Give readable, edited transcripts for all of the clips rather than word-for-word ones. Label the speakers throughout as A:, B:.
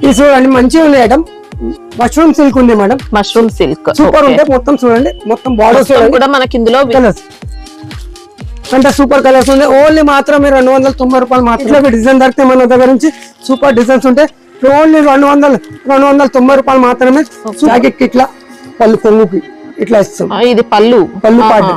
A: ఇది చూడండి మంచిగా ఉంది ఐటమ్. మష్రూమ్ సిల్క్ ఉంది మేడం.
B: మష్రూమ్ సిల్క్
A: సూపర్ ఉంటే మొత్తం చూడండి, మొత్తం బార్డర్స్
B: కూడా మనకి ఇందులో
A: కలర్స్ అంటే సూపర్ కలర్స్ ఉంది. ఓన్లీ మాత్రమే 290 రూపాయలు మాత్రమే. డిజైన్ దొరికితే మన దగ్గర నుంచి సూపర్ డిజైన్స్ ఉంటాయి. ఓన్లీ 290 రూపాయలు మాత్రమే. జాకెట్ కి ఇట్లా పళ్ళు కొంగుకి ఇట్లా ఇస్తాం.
B: ఇది పళ్ళు
A: పాటు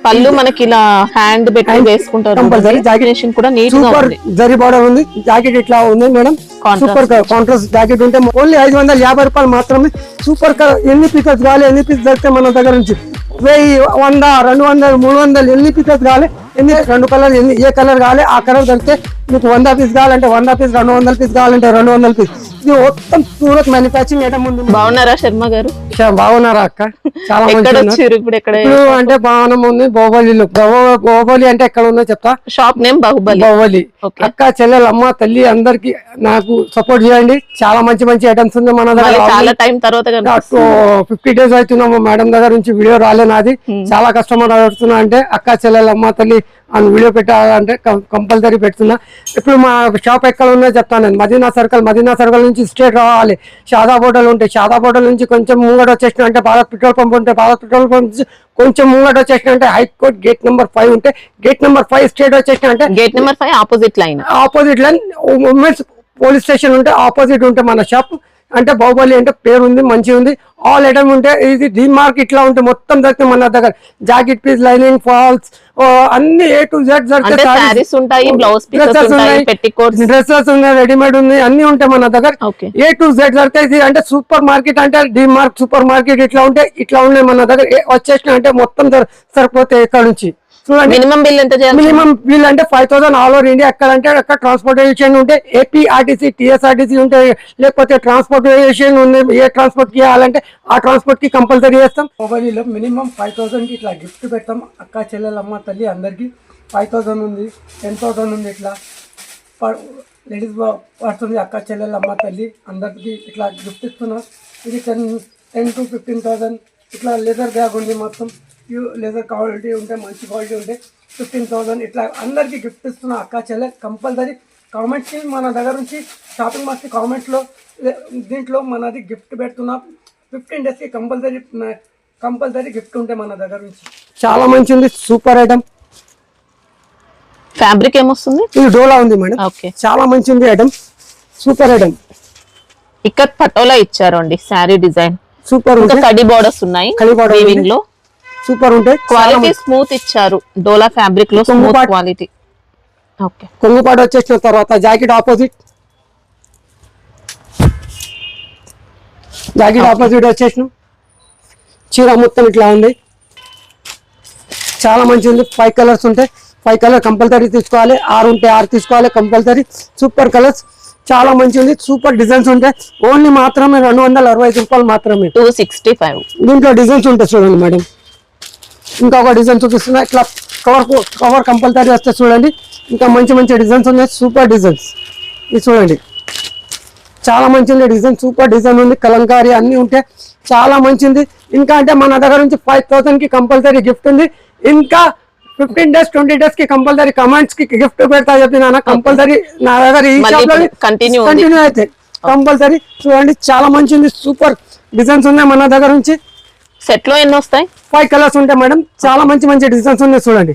B: పళ్ళు మనకి ఇలా హ్యాండ్ పెట్టి వేసుకుంటారు.
A: కంపల్సరీ జాకెట్
B: కూడా నీట్ గా
A: సూపర్ జరీ బార్డర్ ఉంది. జాకెట్ ఇట్లా ఉంది మేడం. సూపర్ కాంట్రాస్ట్ జాకెట్ ఉంటే ఓన్లీ 550 రూపాయలు మాత్రమే. సూపర్ కలర్ ఎన్ని పీసెస్ కావాలి, ఎన్ని పీసెస్ దొరికితే మన దగ్గర నుంచి 1000, 100, 200, 300 ఎన్ని పీసెస్ కావాలి, ఎన్ని 2 కలర్ ఎన్ని ఏ కలర్ కావాలి ఆ కలర్ దొరికితే మీకు 100 పీస్ కావాలంటే 100 పీస్, 200 పీస్ కావాలంటే 200 పీస్. ఇది మొత్తం సూరత్ మ్యానుఫ్యాక్చరింగ్ ఐటమ్ ఉంది.
B: బాగున్నారా శర్మ గారు?
A: బాగున్నారా అక్క? చాలా మంచి ఇప్పుడు అంటే బాగానే ఉంది. బాహుబలిలో బాహుబలి అంటే ఎక్కడ ఉందో చెప్తా.
B: Shop name Baahubali.
A: అక్క చెల్లెలు అమ్మ తల్లి అందరికి నాకు సపోర్ట్ చేయండి. చాలా మంచి మంచి ఐటమ్స్ ఉంది మన దగ్గర.
B: చాలా టైం తర్వాత
A: 50 days అవుతున్నాము మేడం దగ్గర నుంచి వీడియో రాలే నాది. చాలా కస్టమర్ అడుగుతున్నా అంటే అక్క చెల్లెలు అమ్మ తల్లి అని వీడియో పెట్టాలంటే కంపల్సరీ పెడుతున్నా. ఇప్పుడు మా షాప్ ఎక్కడ ఉందో చెప్తాను నేను. మదీనా సర్కిల్ నుంచి స్ట్రేట్ రావాలి. షాదా హోటల్ ఉంటే షాదా హోటల్ నుంచి కొంచెం ముంగట వచ్చేసిన అంటే భారత్ పెట్రోల్ పంప్ ఉంటే భారత్ పెట్రోల్ పంప్ నుంచి కొంచెం ముంగట వచ్చేసిన అంటే హైకోర్ట్ గేట్ నెంబర్ 5 ఉంటే గేట్ నెంబర్ 5 స్ట్రేట్ వచ్చేసిన అంటే
B: gate number 5 opposite line
A: women's police station ఉంటే ఆపోజిట్ ఉంటే మన షాప్. అంటే బాహుబలి అంటే పేరు ఉంది, మంచిగా ఉంది. ఆల్ ఐటమ్ ఉంటే ఇది డిమార్క్ ఇట్లా ఉంటే మొత్తం దొరికితే మన దగ్గర. జాకెట్ పీస్, లైనింగ్, ఫాల్స్ అన్ని A to Z దొరికితే. డ్రెస్సెస్ ఉన్నాయి, రెడీమేడ్ ఉంది, అన్ని ఉంటాయి మన దగ్గర. A to Z దొరికితే. ఇది అంటే సూపర్ మార్కెట్ అంటే డిమార్క్ సూపర్ మార్కెట్ ఇట్లా ఉంటే ఇట్లా ఉన్నాయి మన దగ్గర. వచ్చేసిన అంటే మొత్తం సరిపోతే ఇక్కడ నుంచి చూడండి.
B: మినిమం బిల్ ఎంత చేయాలి?
A: మినిమం బిల్ అంటే 5000 ఆల్ ఓవర్ ఇండియా. ఎక్కడ అంటే అక్కడ ట్రాన్స్పోర్టేషన్ ఉంటే APRTC, TSRTC ఉంటే, లేకపోతే ట్రాన్స్పోర్టేషన్ ఉంది. ఏ ట్రాన్స్పోర్ట్ కి ఇవ్వాలంటే ఆ ట్రాన్స్పోర్ట్ కి కంపల్సరీ చేస్తాం. మొబైల్లో మినిమం 5000 కి ఇట్లా గిఫ్ట్ పెడతాం. అక్క చెల్లెలు అమ్మ తల్లి అందరికి 5000 ఉంది, 10,000 ఉంది. ఇట్లా లేడీస్ పడుతుంది. అక్క చెల్లెలు అమ్మ తల్లి అందరికి ఇట్లా గిఫ్ట్ ఇస్తున్నాం. ఇది 10 to 15,000. ఇట్లా లెదర్ బ్యాగ్ ఉంది మొత్తం. లెదర్ క్వాలిటీ ఉంటే మంచి క్వాలిటీ ఉంటే 15,000 ఇట్లా అందరికి గిఫ్ట్ ఇస్తున్నా. అక్క చెల్లె కంపల్సరీ కామెంట్స్కి మన దగ్గర నుంచి షాపింగ్ మాల్స్కి కామెంట్స్లో దీంట్లో మనది గిఫ్ట్ పెడుతున్నా. 15 daysకి కంపల్సరీ గిఫ్ట్ ఉంటే మన దగ్గర నుంచి. చాలా మంచి ఉంది, సూపర్ ఐటమ్.
B: ఫ్యాబ్రిక్ ఏమొస్తుంది? ఇది
A: డోలా ఉంది మేడం. చాలా మంచి ఉంది ఐటమ్, సూపర్ ఐటమ్.
B: ఇక్కడ పటోలా ఇచ్చారు అండి శారీ డిజైన్.
A: సూపర్ ఉంది.
B: కడి బోర్డర్స్ ఉన్నాయి వీవింగ్ లో.
A: సూపర్ ఉంటాయి.
B: క్వాలిటీ స్మూత్ ఇచ్చారు. డోలా ఫ్యాబ్రిక్ లో స్మూత్ క్వాలిటీ. ఓకే.
A: కొంగుపాటు వచ్చేసిన తర్వాత జాకెట్ ఆపోజిట్ వచ్చేసిన చీర మొత్తం ఇట్లా ఉంది. చాలా మంచి ఉంది. 5 కలర్స్ ఉంటాయి. 5 కలర్ కంపల్సరీ తీసుకోవాలి. 6 ఉంటే 6 తీసుకోవాలి కంపల్సరీ. సూపర్ కలర్స్ చాలా మంచి ఉంది. సూపర్ డిజైన్స్ ఉంటాయి. ఓన్లీ మాత్రమే 265 రూపాయలు మాత్రమే.
B: 265.
A: దీంట్లో డిజైన్స్ ఉంటాయి చూడండి మేడం. ఇంకొక డిజైన్ చూపిస్తున్నా. ఇట్లా కవర్ కంపల్సరీ వస్తే చూడండి. ఇంకా మంచి మంచి డిజైన్స్ ఉన్నాయి. సూపర్ డిజైన్స్ ఇది చూడండి. చాలా మంచి డిజైన్, సూపర్ డిజైన్ ఉంది. కలంకారీ అన్ని ఉంటాయి. చాలా మంచిది. ఇంకా అంటే మన దగ్గర నుంచి 5000 కి కంపల్సరీ గిఫ్ట్ ఉంది. ఇంకా 15 days 20 days కి కంపల్సరీ కమెంట్స్ కి గిఫ్ట్ పెడతా చెప్పినా. కంపల్సరీ నా దగ్గర ఈ షాప్ లో కంటిన్యూ అయితే కంపల్సరీ చూడండి. చాలా మంచిది, సూపర్ డిజైన్స్ ఉన్నాయి మన దగ్గర నుంచి.
B: సెట్ లో ఎన్ని వస్తాయి?
A: 5 కలర్స్ ఉంటాయి మేడం. చాలా మంచి మంచి డిజైన్స్ ఉన్నాయి చూడండి.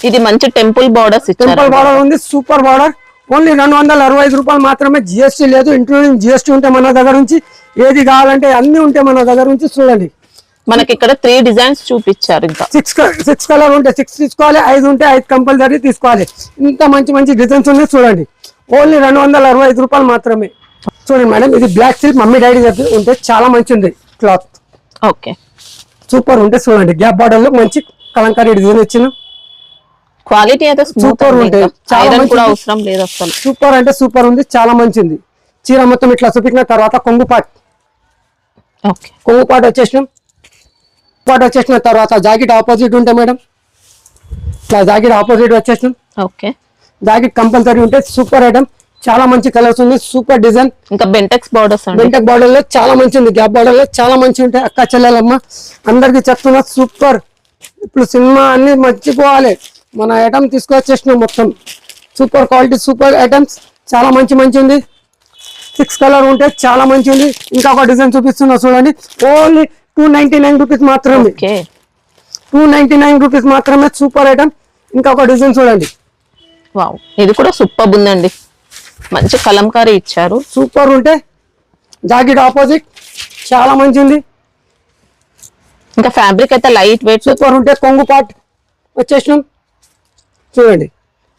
B: ఇది మంచి టెంపుల్ బార్డర్స్ ఇచ్చారు.
A: టెంపుల్ బార్డర్ ఉంది, సూపర్ బార్డర్. ఓన్లీ 265 రూపాయలు మాత్రమే. GST లేదు, ఇంక్లూడింగ్ GST ఉంటే మన దగ్గర నుంచి. ఏది కావాలంటే అన్ని ఉంటాయి మన దగ్గర నుంచి చూడండి.
B: మనకి ఇక్కడ 3 డిజైన్స్ చూపించారు. ఇంకా
A: 6 కలర్ ఉంటే 6 తీసుకోవాలి. 5 ఉంటే 5 కంపల్సరీ తీసుకోవాలి. ఇంత మంచి మంచి డిజైన్స్ ఉన్నాయి చూడండి. ఓన్లీ 265 రూపాయలు మాత్రమే. చూడండి మేడం, ఇది బ్లాక్ సిల్క్ మమ్మీ డాడీ చెప్పి ఉంటే చాలా మంచి ఉంది క్లాత్.
B: ఓకే,
A: సూపర్ ఉంటే చూడండి. గ్యాప్ బార్డర్ లో మంచి కలంకారీ డిజైన్ ఇచ్చిన.
B: క్వాలిటీ అయితే
A: సూపర్ ఉంటాయి.
B: అవసరం లేదు అసలు.
A: సూపర్ అంటే సూపర్ ఉంది, చాలా మంచిది. చీర మొత్తం ఇట్లా చూపించిన తర్వాత కొంగుపాట్ వచ్చేసిన తర్వాత జాకెట్ ఆపోజిట్ ఉంటాయి మేడం. ఇట్లా జాకెట్ ఆపోజిట్ వచ్చేసిన.
B: ఓకే,
A: జాకెట్ కంపల్సరీ ఉంటే సూపర్ ఐటమ్. చాలా మంచి కలర్స్ ఉంది, సూపర్ డిజైన్.
B: ఇంకా బెంటెక్స్ బార్డర్స్,
A: బెంటెక్ బార్డర్ లో చాలా మంచి ఉంది. గ్యాప్ బార్డర్ లో చాలా మంచి ఉంటాయి. అక్క చెల్లెలమ్మ అందరికి చెప్తున్నా సూపర్. ఇప్పుడు సినిమా అన్ని మర్చిపోవాలి. మన ఐటమ్ తీసుకొచ్చేసిన మొత్తం సూపర్ క్వాలిటీ, సూపర్ ఐటమ్స్. చాలా మంచి ఉంది. 6 కలర్ ఉంటే చాలా మంచి ఉంది. ఇంకా ఒక డిజైన్ చూపిస్తున్నా చూడండి. ఓన్లీ 299 రూపీస్ మాత్రమే.
B: ఓకే
A: 299 రూపీస్ మాత్రమే. Super item. ఇంకా ఒక డిజైన్ చూడండి.
B: వావ్, ఇది కూడా సూపర్ ఉందండి. మంచి కలంకారీ ఇచ్చారు.
A: సూపర్ ఉంటే జాకెట్ ఆపోజిట్ చాలా మంచి ఉంది.
B: ఇంకా ఫ్యాబ్రిక్ అయితే లైట్ వెయిట్.
A: సూపర్ ఉంటే కొంగు పార్ట్ వచ్చేసినాం చూడండి.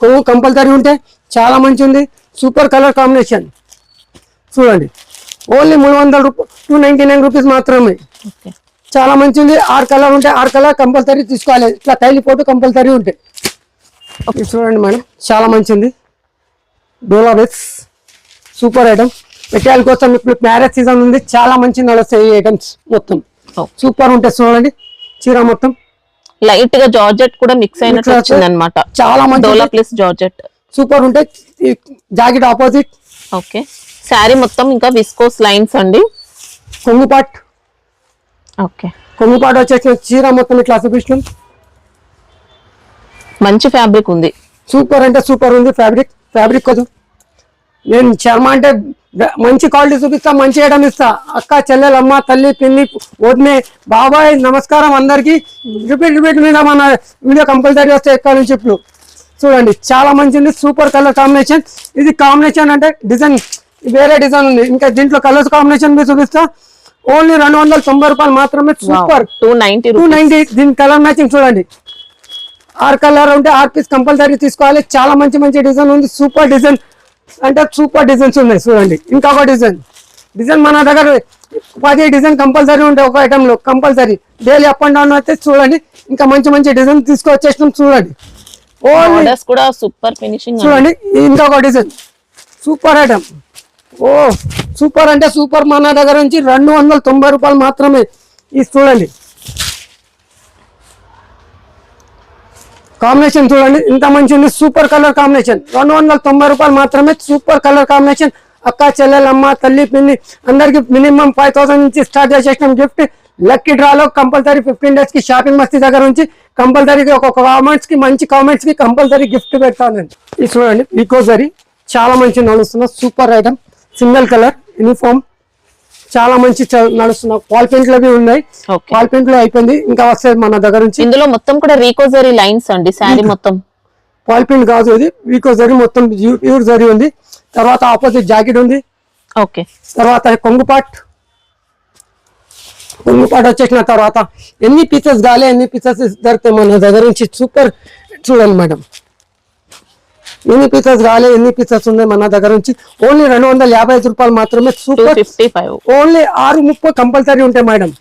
A: కొంగు కంపల్సరీ ఉంటే చాలా మంచి ఉంది. సూపర్ కలర్ కాంబినేషన్ చూడండి. ఓన్లీ 300 రూపాయలు, 299 రూపీస్ మాత్రమే.
B: ఓకే
A: చాలా మంచి ఉంది. 6 కలర్ ఉంటే 6 కలర్ కంపల్సరీ తీసుకోవాలి. ఇట్లా తైలి ఫోటో కంపల్సరీ ఉంటాయి. ఇది చూడండి మేడం, చాలా మంచి ఉంది. డోలా బేస్ సూపర్ ఐటమ్. మెటీరియల్ కోసం ఇప్పుడు మ్యారేజ్ సీజన్ ఉంది, చాలా మంచి నడుస్తాయి ఈ ఐటమ్స్ మొత్తం. సూపర్ ఉంటాయి చూడండి. చీర మొత్తం
B: లైట్ గా జార్జెట్ కూడా మిక్స్ అయినట్టు వచ్చింది అనమాట.
A: చాలా మంచి
B: డోలా ప్లస్ జార్జెట్
A: సూపర్ ఉంటాయి. Jacket opposite.
B: ఓకే శారీ మొత్తం ఇంకా విస్కోస్ లైన్స్ అండి.
A: కొంగు పాట్.
B: ఓకే
A: కొంగు పాట్ వచ్చేసి చీర మొత్తం ఇట్లా చూపిస్తున్నాం.
B: మంచి ఫ్యాబ్రిక్ ఉంది.
A: సూపర్ అంటే సూపర్ ఉంది. ఫ్యాబ్రిక్ కదా, నేను శర్మ అంటే మంచి క్వాలిటీ చూపిస్తా, మంచి ఐటమ్ ఇస్తా. అక్క చెల్లెలమ్మ తల్లి పిన్ని వదినే బాబాయ్ నమస్కారం అందరికి. రిపీట్ మీద మన వీడియో కంపల్సరీ వస్తే ఎక్కడ నుంచి ఇప్పుడు చూడండి. చాలా మంచిది. Super colour combination. ఇది కాంబినేషన్ అంటే డిజైన్ వేరే డిజైన్ ఉంది. ఇంకా దీంట్లో కలర్స్ కాంబినేషన్ మీద చూపిస్తా. ఓన్లీ 290 రూపాయలు మాత్రమే. సూపర్ 290. దీని కలర్ మ్యాచింగ్ చూడండి. 6 కలర్ ఉంటే 6 పీస్ కంపల్సరీ తీసుకోవాలి. చాలా మంచి డిజైన్ ఉంది. సూపర్ డిజైన్ అంటే సూపర్ డిజైన్స్ ఉన్నాయి చూడండి. ఇంకొక డిజైన్ మన దగ్గర 10 డిజైన్ కంపల్సరీ ఉంటాయి ఒక ఐటమ్ లో compulsory. Daily up and down అయితే చూడండి. ఇంకా మంచి డిజైన్ తీసుకొచ్చేసినాం చూడండి. ఓన్లీ
B: కూడా సూపర్ ఫినిషింగ్
A: చూడండి. ఇంకొక డిజైన్ సూపర్ ఐటమ్. ఓ సూపర్ అంటే సూపర్. మన దగ్గర నుంచి 290 రూపాయలు మాత్రమే. ఇది చూడండి కాంబినేషన్ చూడండి ఇంత మంచి ఉంది. Super colour combination. 290 రూపాయలు మాత్రమే. Super colour combination. అక్క చెల్లెలమ్మ తల్లి పిన్ని అందరికి మినిమం 5000 నుంచి స్టార్ట్ చేసేసినాం గిఫ్ట్. లక్కీ డ్రాలో కంపల్సరీ 15 డేస్ కి షాపింగ్ మస్తీ దగ్గర నుంచి కంపల్సరీ ఒక కామెంట్స్ కి మంచి కామెంట్స్ కి కంపల్సరీ గిఫ్ట్ పెడతానండి. ఇది చూడండి వికోజరీ చాలా మంచి నడుస్తున్న super item. Single colour uniform చాలా మంచి నడుస్తున్న. వాల్ పెయింట్ లో ఉన్నాయి. వాల్ పెయింట్ లో అయిపోయింది. ఇంకా వస్తాయి మన దగ్గర నుంచి.
B: ఇందులో మొత్తం కూడా రీకోజరీ లైన్స్ అండి. శారీ మొత్తం
A: వాల్ పెయింట్ కాదు, ఇది వికోజరీ మొత్తం ప్యూర్ జరీ ఉంది. తర్వాత ఆపోజిట్ జాకెట్ ఉంది.
B: ఓకే
A: తర్వాత కొంగు పాట్ వచ్చేసిన తర్వాత ఎన్ని పీసెస్ కాలే ఎన్ని పీసెస్ దొరికితే మన దగ్గర నుంచి సూపర్ చూడండి మేడం. ఎన్ని పీసెస్ కాలే ఎన్ని పీసెస్ ఉన్నాయి మన దగ్గర నుంచి. ఓన్లీ 255 రూపాయలు మాత్రమే. సూపర్
B: 55.
A: ఓన్లీ 630 కంపల్సరీ ఉంటాయి మేడం.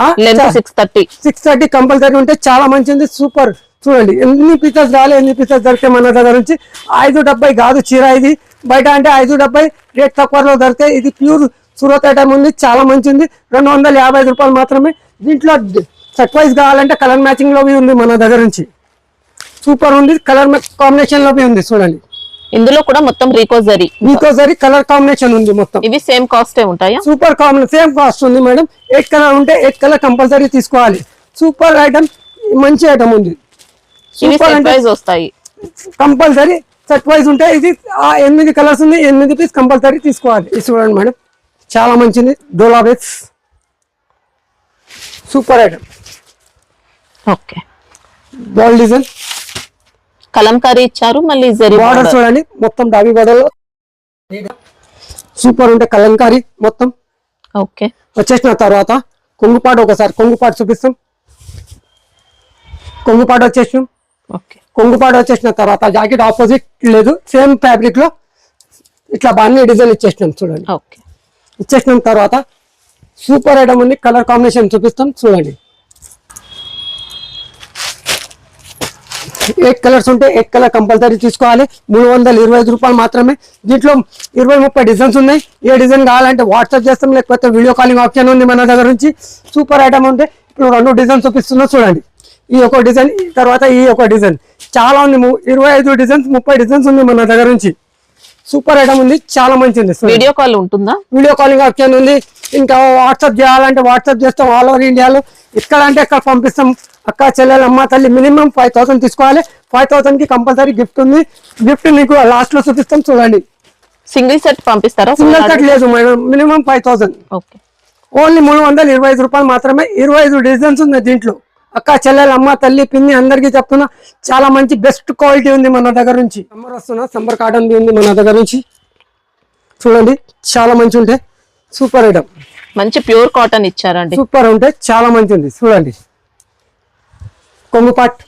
A: 630 కంపల్సరీ ఉంటే చాలా మంచిది. సూపర్ చూడండి ఎన్ని పీసెస్ కాలే ఎన్ని పీసెస్ దొరికితే మన దగ్గర నుంచి. 570 కాదు చీర ఇది. బయట అంటే 570 రేట్ తక్కువలో దొరికితే. ఇది ప్యూర్ సూరత్ ఐటమ్ ఉంది. చాలా మంచిది. 255 రూపాయలు మాత్రమే. దీంట్లో సెట్ వైజ్ కావాలంటే కలర్ మ్యాచింగ్ లో ఉంది మన దగ్గర నుంచి. సూపర్ ఉంది. కలర్ కాంబినేషన్ లో ఉంది చూడండి.
B: ఇందులో కూడా మొత్తం రీకోజరీ
A: కలర్ కాంబినేషన్ ఉంది మొత్తం.
B: ఇవి సేమ్ కాస్ట్ ఉంటాయా?
A: సూపర్ కాంబినేషన్ సేమ్ కాస్ట్ ఉంది మేడం. 8 కలర్ ఉంటే 8 కలర్ కంపల్సరీ తీసుకోవాలి. సూపర్ ఐటమ్ మంచి ఐటమ్ ఉంది. సూపర్ అంటే
B: వస్తాయి
A: కంపల్సరీ సెట్ వైజ్ ఉంటే. ఇది 8 కలర్స్ ఉంది. 8 పీస్ కంపల్సరీ తీసుకోవాలి. ఇది చూడండి మేడం చాలా మంచిది. డోలా base super item.
B: Okay
A: ball design
B: kalamkari ఇచ్చారు. మళ్ళీ జరీ
A: బార్డర్ చూడండి మొత్తం డాబీ బార్డర్ లో సూపర్ ఉంటే కలంకారీ మొత్తం.
B: ఓకే
A: వచ్చేసిన తర్వాత కొంగుపాటు ఒకసారి కొంగుపాటు చూపిస్తాం. కొంగుపాటు వచ్చేసినాం.
B: ఓకే
A: కొంగుపాటు వచ్చేసిన తర్వాత జాకెట్ ఆపోజిట్ లేదు సేమ్ ఫ్యాబ్రిక్ లో ఇట్లా బాగా డిజైన్ ఇచ్చేసినాం చూడండి.
B: ఓకే
A: ఇచ్చేసిన తర్వాత సూపర్ ఐటమ్ ఉంది. కలర్ కాంబినేషన్ చూపిస్తాం చూడండి. 8 కలర్స్ ఉంటే 8 కలర్ కంపల్సరీ తీసుకోవాలి. 325 రూపాయలు మాత్రమే. దీంట్లో 20-30 డిజైన్స్ ఉన్నాయి. ఏ డిజైన్ కావాలంటే వాట్సాప్ చేస్తాం, లేకపోతే వీడియో కాలింగ్ ఆప్షన్ ఉంది మన దగ్గర నుంచి. సూపర్ ఐటమ్ ఉంటే ఇప్పుడు 2 డిజైన్స్ చూపిస్తున్నా చూడండి. ఈ ఒక డిజైన్ తర్వాత ఈ ఒక డిజైన్ చాలా ఉంది. 25 డిజైన్స్ 30 డిజైన్స్ ఉంది మన దగ్గర నుంచి. సూపర్ ఐటమ్ ఉంది. చాలా మంచిది.
B: వీడియో కాల్ ఉంటుందా?
A: వీడియో కాలింగ్ ఆప్షన్ ఉంది. ఇంకా వాట్సాప్ చేయాలంటే వాట్సాప్ చేస్తాం. ఆల్ ఓవర్ ఇండియాలో ఎక్కడ అంటే ఎక్కడ పంపిస్తాం. అక్క చెల్లెలు అమ్మ తల్లి మినిమం 5000 తీసుకోవాలి. 5000 కి కంపల్సరీ గిఫ్ట్ ఉంది. గిఫ్ట్ మీకు లాస్ట్ లో చూపిస్తాం చూడండి.
B: సింగిల్ సెట్ పంపిస్తారా?
A: సింగిల్ సెట్ లేదు మేడం, మినిమం 5000.
B: ఓకే.
A: ఓన్లీ 325 రూపాయలు మాత్రమే. 25 డిజైన్స్ ఉన్నాయి దీంట్లో. అక్క చెల్లెలు అమ్మ తల్లి పిన్ని అందరికీ చెప్తున్నా, చాలా మంచి బెస్ట్ క్వాలిటీ ఉంది మన దగ్గర నుంచి. సమ్మర్ వస్తున్నా, సమ్మర్ కాటన్ ఉంది మన దగ్గర నుంచి. చూడండి చాలా మంచి ఉంటాయి, సూపర్ ఐటమ్.
B: మంచి ప్యూర్ కాటన్ ఇచ్చారండి,
A: సూపర్ ఉంటాయి, చాలా మంచి ఉంది. చూడండి కొంగు పాట్.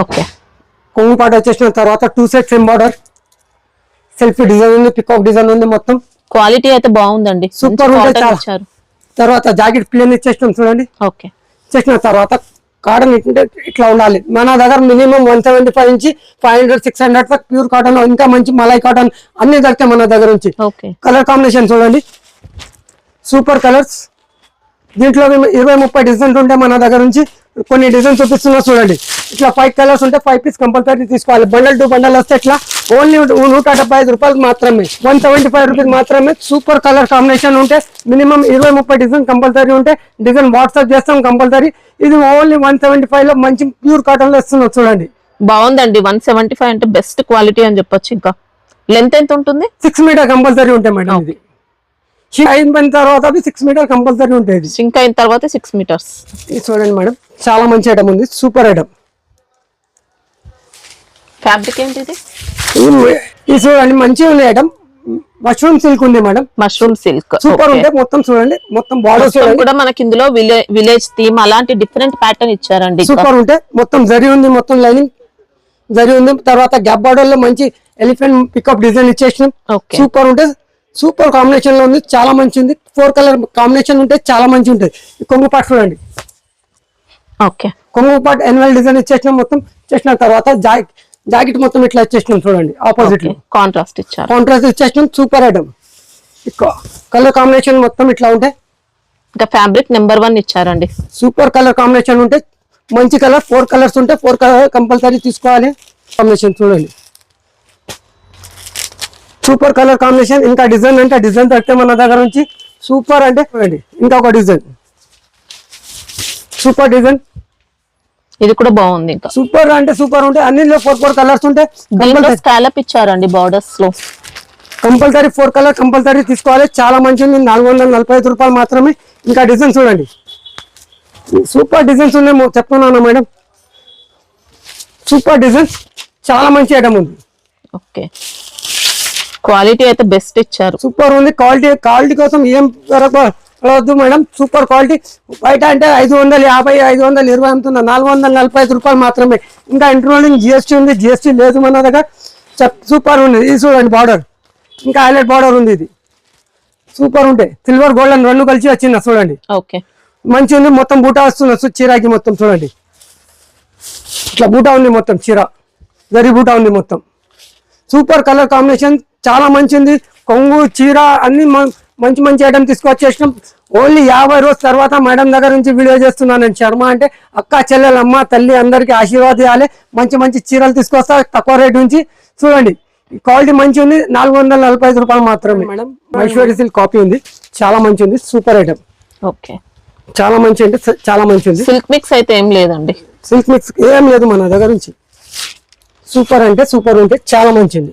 B: ఓకే.
A: కొంగు పాట్ వచ్చేసిన తర్వాత 2 సెట్స్ ఎంబార్డర్, సెల్ఫీ డిజైన్ ఉంది, పికాక్ డిజైన్ ఉంది. మొత్తం
B: క్వాలిటీ అయితే బాగుందండి,
A: సూపర్ ఉంటాయి చాలా.
B: ఇచ్చారు.
A: తర్వాత జాకెట్ ప్లేన్ ఇచ్చేసినాం చూడండి.
B: ఓకే.
A: చేసిన తర్వాత కాటన్ ఇట్లా ఉండాలి. మన దగ్గర మినిమం 175 నుంచి 500 600 దాకా ప్యూర్ కాటన్, ఇంకా మంచి మలై కాటన్ అన్ని దొరుకుతాయి మన దగ్గర నుంచి.
B: ఓకే.
A: కలర్ కాంబినేషన్ చూడండి, సూపర్ కలర్స్. దీంట్లో 20-30 డిజైన్స్ ఉంటాయి మన దగ్గర నుంచి. కొన్ని డిజైన్స్ చూపిస్తున్నా చూడండి. ఇట్లా 5 కలర్స్ ఉంటే 5 పీస్ కంపల్సరీ తీసుకోవాలి. బండల్ టు బండల్ వస్తే ఇట్లా ఓన్లీ 175 రూపాయలు మాత్రమే, 175 రూపీస్ మాత్రమే. సూపర్ కలర్ కాంబినేషన్ ఉంటే మినిమం 20-30 డిజైన్ కంపల్సరీ ఉంటే డిజైన్ వాట్సాప్ చేస్తాం కంపల్సరీ. ఇది ఓన్లీ 175 లో మంచి ప్యూర్ కాటన్ లో ఇస్తున్నాం చూడండి.
B: బాగుందండి. 175 అంటే బెస్ట్ క్వాలిటీ అని చెప్పొచ్చు. ఇంకా లెంత్ ఎంత ఉంటుంది?
A: 6 మీటర్ కంపల్సరీ ఉంటాయి మేడం. ఇది అయిన తర్వాత 6 మీటర్ కంపల్సరీ ఉంటుంది.
B: సింక్ అయిన తర్వాత 6 మీటర్స్.
A: ఇది చూడండి మేడం, చాలా మంచి ఐటమ్ ఉంది, సూపర్ ఐటమ్.
B: ఫ్యాబ్రిక్ ఏంటి ఇది?
A: ఇది చూడండి మంచిగా ఉంది ఐటమ్. మష్రూమ్ సిల్క్ ఉంది మేడం,
B: మష్రూమ్ సిల్క్
A: సూపర్ ఉంటాయి. మొత్తం చూడండి, మొత్తం బార్డర్స్
B: కూడా మనకి ఇందులో విలేజ్ థీమ్ అలాంటి డిఫరెంట్ ప్యాటర్న్ ఇచ్చారండి.
A: సూపర్ ఉంటాయి. మొత్తం జరీ ఉంది, మొత్తం లైనింగ్ జరీ ఉంది. తర్వాత గ్యాప్ బార్డర్ లో మంచి ఎలిఫెంట్ పికప్ డిజైన్ ఇచ్చేసినాం. సూపర్ ఉంటాయి, సూపర్ కాంబినేషన్ లో ఉంది, చాలా మంచి ఉంది. 4 కలర్ కాంబినేషన్ ఉంటే చాలా మంచి ఉంటుంది. కొంగు పాట్ చూడండి.
B: ఓకే.
A: కొంగు పాట్ ఎన్వెల్ డిజైన్ ఇచ్చేసినాం. మొత్తం చేసిన తర్వాత జాకెట్ మొత్తం ఇట్లా ఇచ్చేసినాం చూడండి. ఆపోజిట్ లో
B: కాంట్రాస్ట్ ఇచ్చారు,
A: కాంట్రాస్ట్ ఇచ్చేసినాం. Super item. కలర్ కాంబినేషన్ మొత్తం ఇట్లా ఉంటాయి.
B: ఇంకా ఫ్యాబ్రిక్ నెంబర్ 1 ఇచ్చారండి.
A: సూపర్ కలర్ కాంబినేషన్ ఉంటే మంచి కలర్. 4 కలర్స్ ఉంటే 4 కలర్ కంపల్సరీ తీసుకోవాలి. కాంబినేషన్ చూడండి, సూపర్ కలర్ కాంబినేషన్. ఇంకా డిజైన్ అంటే డిజైన్ దొరికితే మన దగ్గర నుంచి. సూపర్ అంటే చూడండి, ఇంకా ఒక డిజైన్, సూపర్ డిజైన్.
B: ఇది కూడా బాగుంది. ఇంకా
A: సూపర్ అంటే సూపర్ ఉంటాయి. అన్నిలో 4 కలర్స్ ఉంటాయి.
B: స్కాలప్ ఇచ్చారండి బార్డర్స్ లో.
A: కంపల్సరీ 4 కలర్ కంపల్సరీ తీసుకోవాలి. చాలా మంచిది. 445 రూపాయలు మాత్రమే. ఇంకా డిజైన్ చూడండి, సూపర్ డిజైన్స్ ఉన్నాయి చెప్తున్నాను మేడం. సూపర్ డిజైన్స్, చాలా మంచి ఐటమ్ ఉంది.
B: ఓకే. క్వాలిటీ అయితే బెస్ట్ ఇచ్చారు,
A: సూపర్ ఉంది. క్వాలిటీ కోసం ఏం వద్దు మేడం, సూపర్ క్వాలిటీ. బయట అంటే 550 520 అమ్ముతున్నా, 445 రూపాయలు మాత్రమే. ఇంకా ఇంక్లూడింగ్ జిఎస్టీ ఉంది, జిఎస్టీ లేదు మన దగ్గర. సూపర్ ఉంది. ఇది చూడండి బార్డర్, ఇంకా హైలైట్ బార్డర్ ఉంది. ఇది సూపర్ ఉంటాయి. సిల్వర్ గోల్డెన్ 2 కలిసి వచ్చింది చూడండి.
B: ఓకే.
A: మంచి ఉంది. మొత్తం బూటా వస్తుంది చీరాకి. మొత్తం చూడండి, ఇట్లా బూటా ఉంది, మొత్తం చీర జరీ బూటా ఉంది మొత్తం. సూపర్ కలర్ కాంబినేషన్, చాలా మంచి ఉంది. కొంగు చీర అన్ని మంచి మంచి ఐటమ్ తీసుకొచ్చేసినాం. ఓన్లీ 50 రోజుల తర్వాత మేడం దగ్గర నుంచి వీడియో చేస్తున్నాను నేను. శర్మ అంటే అక్క చెల్లెలు అమ్మ తల్లి అందరికి ఆశీర్వాదం ఇవ్వాలి. మంచి మంచి చీరలు తీసుకొస్తా తక్కువ రేట్ నుంచి. చూడండి క్వాలిటీ మంచి ఉంది. 445 రూపాయలు మాత్రమే మేడం. మైశ్వరి సిల్క్ కాపీ ఉంది, చాలా మంచి ఉంది. Super item.
B: ఓకే.
A: చాలా మంచి అంటే చాలా మంచి ఉంది.
B: సిల్క్ మిక్స్ అయితే ఏం లేదండి,
A: సిల్క్ మిక్స్ ఏం లేదు మన దగ్గర నుంచి. సూపర్ అంటే సూపర్ ఉంటే చాలా మంచిది.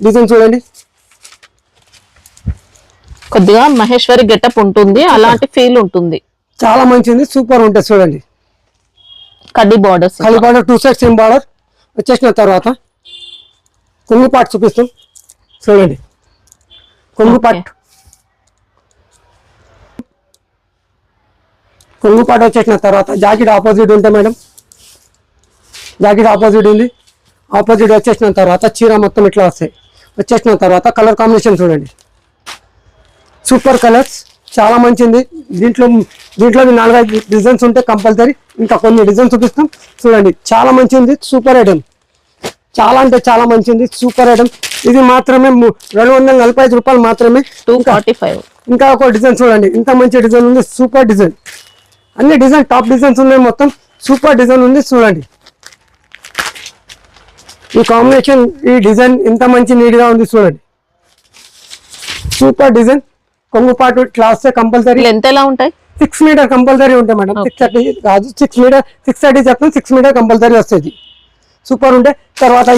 A: డిజైన్ చూడండి,
B: కొద్దిగా మహేశ్వరి గెటప్ ఉంటుంది, అలాంటి ఫీల్ ఉంటుంది.
A: చాలా మంచిది, సూపర్ ఉంటుంది. చూడండి
B: కడ్డీ బార్డర్స్,
A: కడ్డీ బార్డర్ 2 సెట్స్ ఏం బార్డర్ వచ్చేసిన తర్వాత కొంగు పాట్ చూపిస్తాం. చూడండి కొంగు పాట్, కొంగు పాట్ వచ్చేసిన తర్వాత జాకెట్ ఆపోజిట్ ఉంటాయి మేడం. జాకెట్ ఆపోజిట్ ఉంది. ఆపోజిట్ వచ్చేసిన తర్వాత చీర మొత్తం ఇట్లా వస్తాయి. వచ్చేసిన తర్వాత కలర్ కాంబినేషన్ చూడండి, సూపర్ కలర్స్, చాలా మంచిది. దీంట్లో 4-5 డిజైన్స్ ఉంటాయి కంపల్సరీ. ఇంకా కొన్ని డిజైన్స్ చూపిస్తాం చూడండి. చాలా మంచిది, సూపర్ ఐటమ్. చాలా అంటే చాలా మంచిది, సూపర్ ఐటమ్. ఇది మాత్రమే 245 రూపాయలు మాత్రమే.
B: 245.
A: ఇంకా ఒక డిజైన్ చూడండి, ఇంత మంచి డిజైన్ ఉంది, సూపర్ డిజైన్. అన్ని డిజైన్ టాప్ డిజైన్స్ ఉన్నాయి మొత్తం. సూపర్ డిజైన్ ఉంది చూడండి. ఈ కాంబినేషన్, ఈ డిజైన్ ఇంత మంచి నీట్ గా ఉంది చూడండి. Super design. కొంగు పాటు క్లాస్ కంపల్సరీ.
B: లెంత్ ఎలా ఉంటాయి?
A: 6 మీటర్ కంపల్సరీ ఉంటాయి మేడం. 630 కాదు, 6 మీటర్ 630 చెప్తాం. 6 మీటర్ కంపల్సరీ వస్తుంది. సూపర్ ఉంటే తర్వాత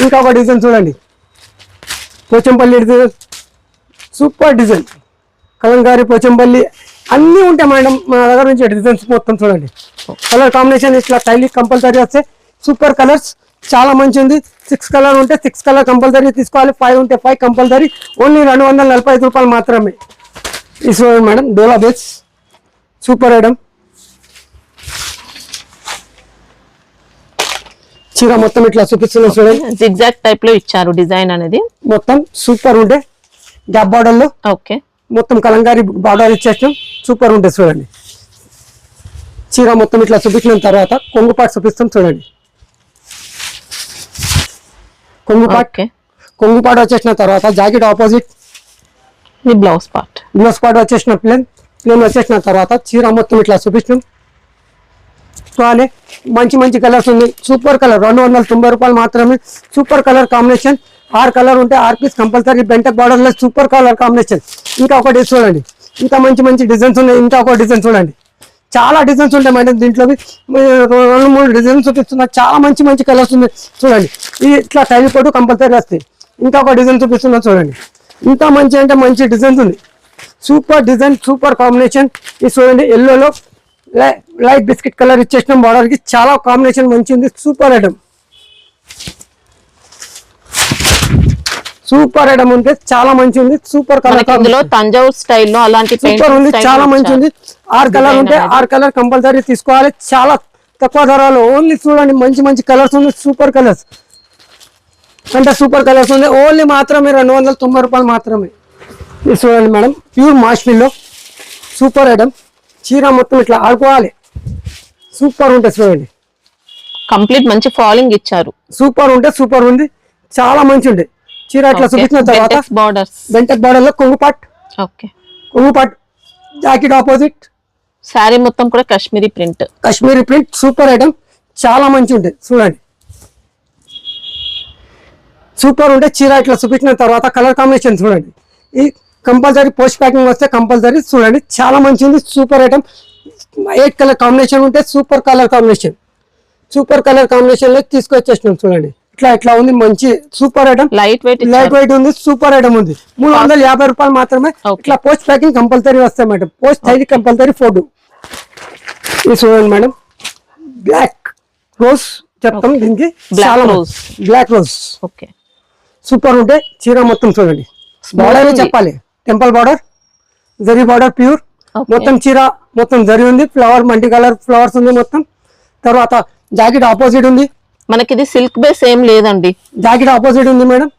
A: ఇంకా ఒక డిజైన్ చూడండి, Pochampally design, super design, Kalamkari Pochampally అన్నీ ఉంటాయి మేడం మా దగ్గర నుంచి. డిజైన్స్ మొత్తం చూడండి, కలర్ కాంబినేషన్ ఇట్లా టైలీ కంపల్సరీ వస్తే సూపర్ కలర్స్, చాలా మంచి ఉంది. 6 కలర్ ఉంటే 6 కలర్ కంపల్సరీ తీసుకోవాలి, 5 ఉంటే 5 కంపల్సరీ. ఓన్లీ 245 రూపాయలు మాత్రమే. ఇది చూడండి మేడం, డోలా బేస్ సూపర్ ఐటమ్. చీర మొత్తం ఇట్లా చూపిస్తున్నా చూడండి,
B: జిగ్జాగ్ టైప్ లో ఇచ్చారు డిజైన్ అనేది,
A: మొత్తం సూపర్ ఉంటే గ్యాప్ బార్డర్ లో
B: ఓకే
A: మొత్తం కలంకారీ బార్డర్ ఇచ్చేస్తాం, సూపర్ ఉంటుంది చూడండి. చీర మొత్తం ఇట్లా చూపించిన తర్వాత కొంగు పాటు చూపిస్తాం చూడండి. కొంగు పాటు వచ్చేసిన తర్వాత జాకెట్ ఆపోజిట్,
B: బ్లౌజ్ పార్ట్
A: వచ్చేసిన ప్లేన్ వచ్చేసిన తర్వాత చీర మొత్తం ఇట్లా చూపిస్తాం. అలానే మంచి మంచి కలర్స్ ఉంది, సూపర్ కలర్ 290 రూపాయలు మాత్రమే. సూపర్ కలర్ కాంబినేషన్, 6 కలర్ ఉంటే 6 పీస్ కంపల్సరీ. బెంటక్ బార్డర్ లో సూపర్ కలర్ కాంబినేషన్. ఇంకా ఒకటి చూడండి, ఇంకా మంచి మంచి డిజైన్స్ ఉన్నాయి. ఇంకా ఒక డిజైన్ చూడండి, చాలా డిజైన్స్ ఉంటాయి మేడం దీంట్లో. 2-3 డిజైన్స్ చూపిస్తున్నా, చాలా మంచి మంచి కలర్స్ ఉన్నాయి చూడండి. ఇది ఇట్లా టైల్ పోటు కంపల్సరీ వస్తాయి. ఇంకా ఒక డిజైన్ చూపిస్తున్నా చూడండి, ఇంకా మంచి అంటే మంచి డిజైన్స్ ఉంది. Super design, super combination. ఇది చూడండి, ఎల్లోలో లైట్ బిస్కెట్ కలర్ ఇచ్చేసిన బార్డర్ కి చాలా కాంబినేషన్ మంచి ఉంది. సూపర్ ఐటమ్, సూపర్ ఐటమ్ ఉంటే చాలా మంచి ఉంది. సూపర్ కలర్,
B: తంజావూర్ స్టైల్లో అలాంటి
A: సూపర్ ఉంది, చాలా మంచి ఉంది. 6 కలర్ ఉంటే 6 కలర్ కంపల్సరీ తీసుకోవాలి. చాలా తక్కువ ధరలో ఓన్లీ చూడండి, మంచి మంచి కలర్స్ ఉంది. సూపర్ కలర్స్ అంటే సూపర్ కలర్స్ ఉంది. ఓన్లీ మాత్రమే 290 రూపాయలు మాత్రమే. ఇది చూడండి మేడం, ప్యూర్ మాష్మిల్లో సూపర్ ఐటమ్. చీర మొత్తం ఇట్లా ఆడుకోవాలి, సూపర్ ఉంటుంది చూడండి.
B: కంప్లీట్ మంచి ఫాలింగ్ ఇచ్చారు,
A: సూపర్ ఉంటే సూపర్ ఉంది, చాలా మంచి ఉంది. చీర ఇట్లా చూపించిన తర్వాత బెంటక్ బార్డర్ లో కొంగుపాట్, జాకెట్ ఆపోజిట్,
B: శారీ మొత్తం కూడా కాశ్మీరీ ప్రింట్,
A: సూపర్ ఐటమ్, చాలా మంచి ఉంటుంది చూడండి. సూపర్ ఉంటే చీర ఇట్లా చూపించిన తర్వాత కలర్ కాంబినేషన్ చూడండి. ఈ కంపల్సరీ పోస్ట్ ప్యాకింగ్ వస్తే కంపల్సరీ చూడండి, చాలా మంచి ఉంది. సూపర్ ఐటమ్, 8 కలర్ కాంబినేషన్ ఉంటే సూపర్ కలర్ కాంబినేషన్ లో తీసుకొచ్చేసినాం చూడండి. ఇట్లా ఉంది, మంచి సూపర్ ఐటమ్, లైట్ వెయిట్ ఉంది, సూపర్ ఐటమ్ ఉంది. 350 రూపాయలు మాత్రమే. ఇట్లా పోస్ట్ ప్యాకింగ్ కంపల్సరీ వస్తాయి madam, post ID compulsory photo. ఇది చూడండి మేడం, బ్లాక్ రోజ్ చెప్తాం దీనికి, బ్లాక్ రోజ్ సూపర్ ఉంటే చీర మొత్తం చూడండి. బార్డర్ చెప్పాలి, temple border, zari border pure, మొత్తం చీర మొత్తం జరీ ఉంది. ఫ్లవర్ మల్టీ కలర్ ఫ్లవర్స్ ఉంది మొత్తం. తర్వాత జాకెట్ ఆపోజిట్ ఉంది,
B: మనకి ఇది సిల్క్ బేస్ ఏం లేదండి,
A: జాకెట్ ఆపోజిట్ ఉంది మేడం.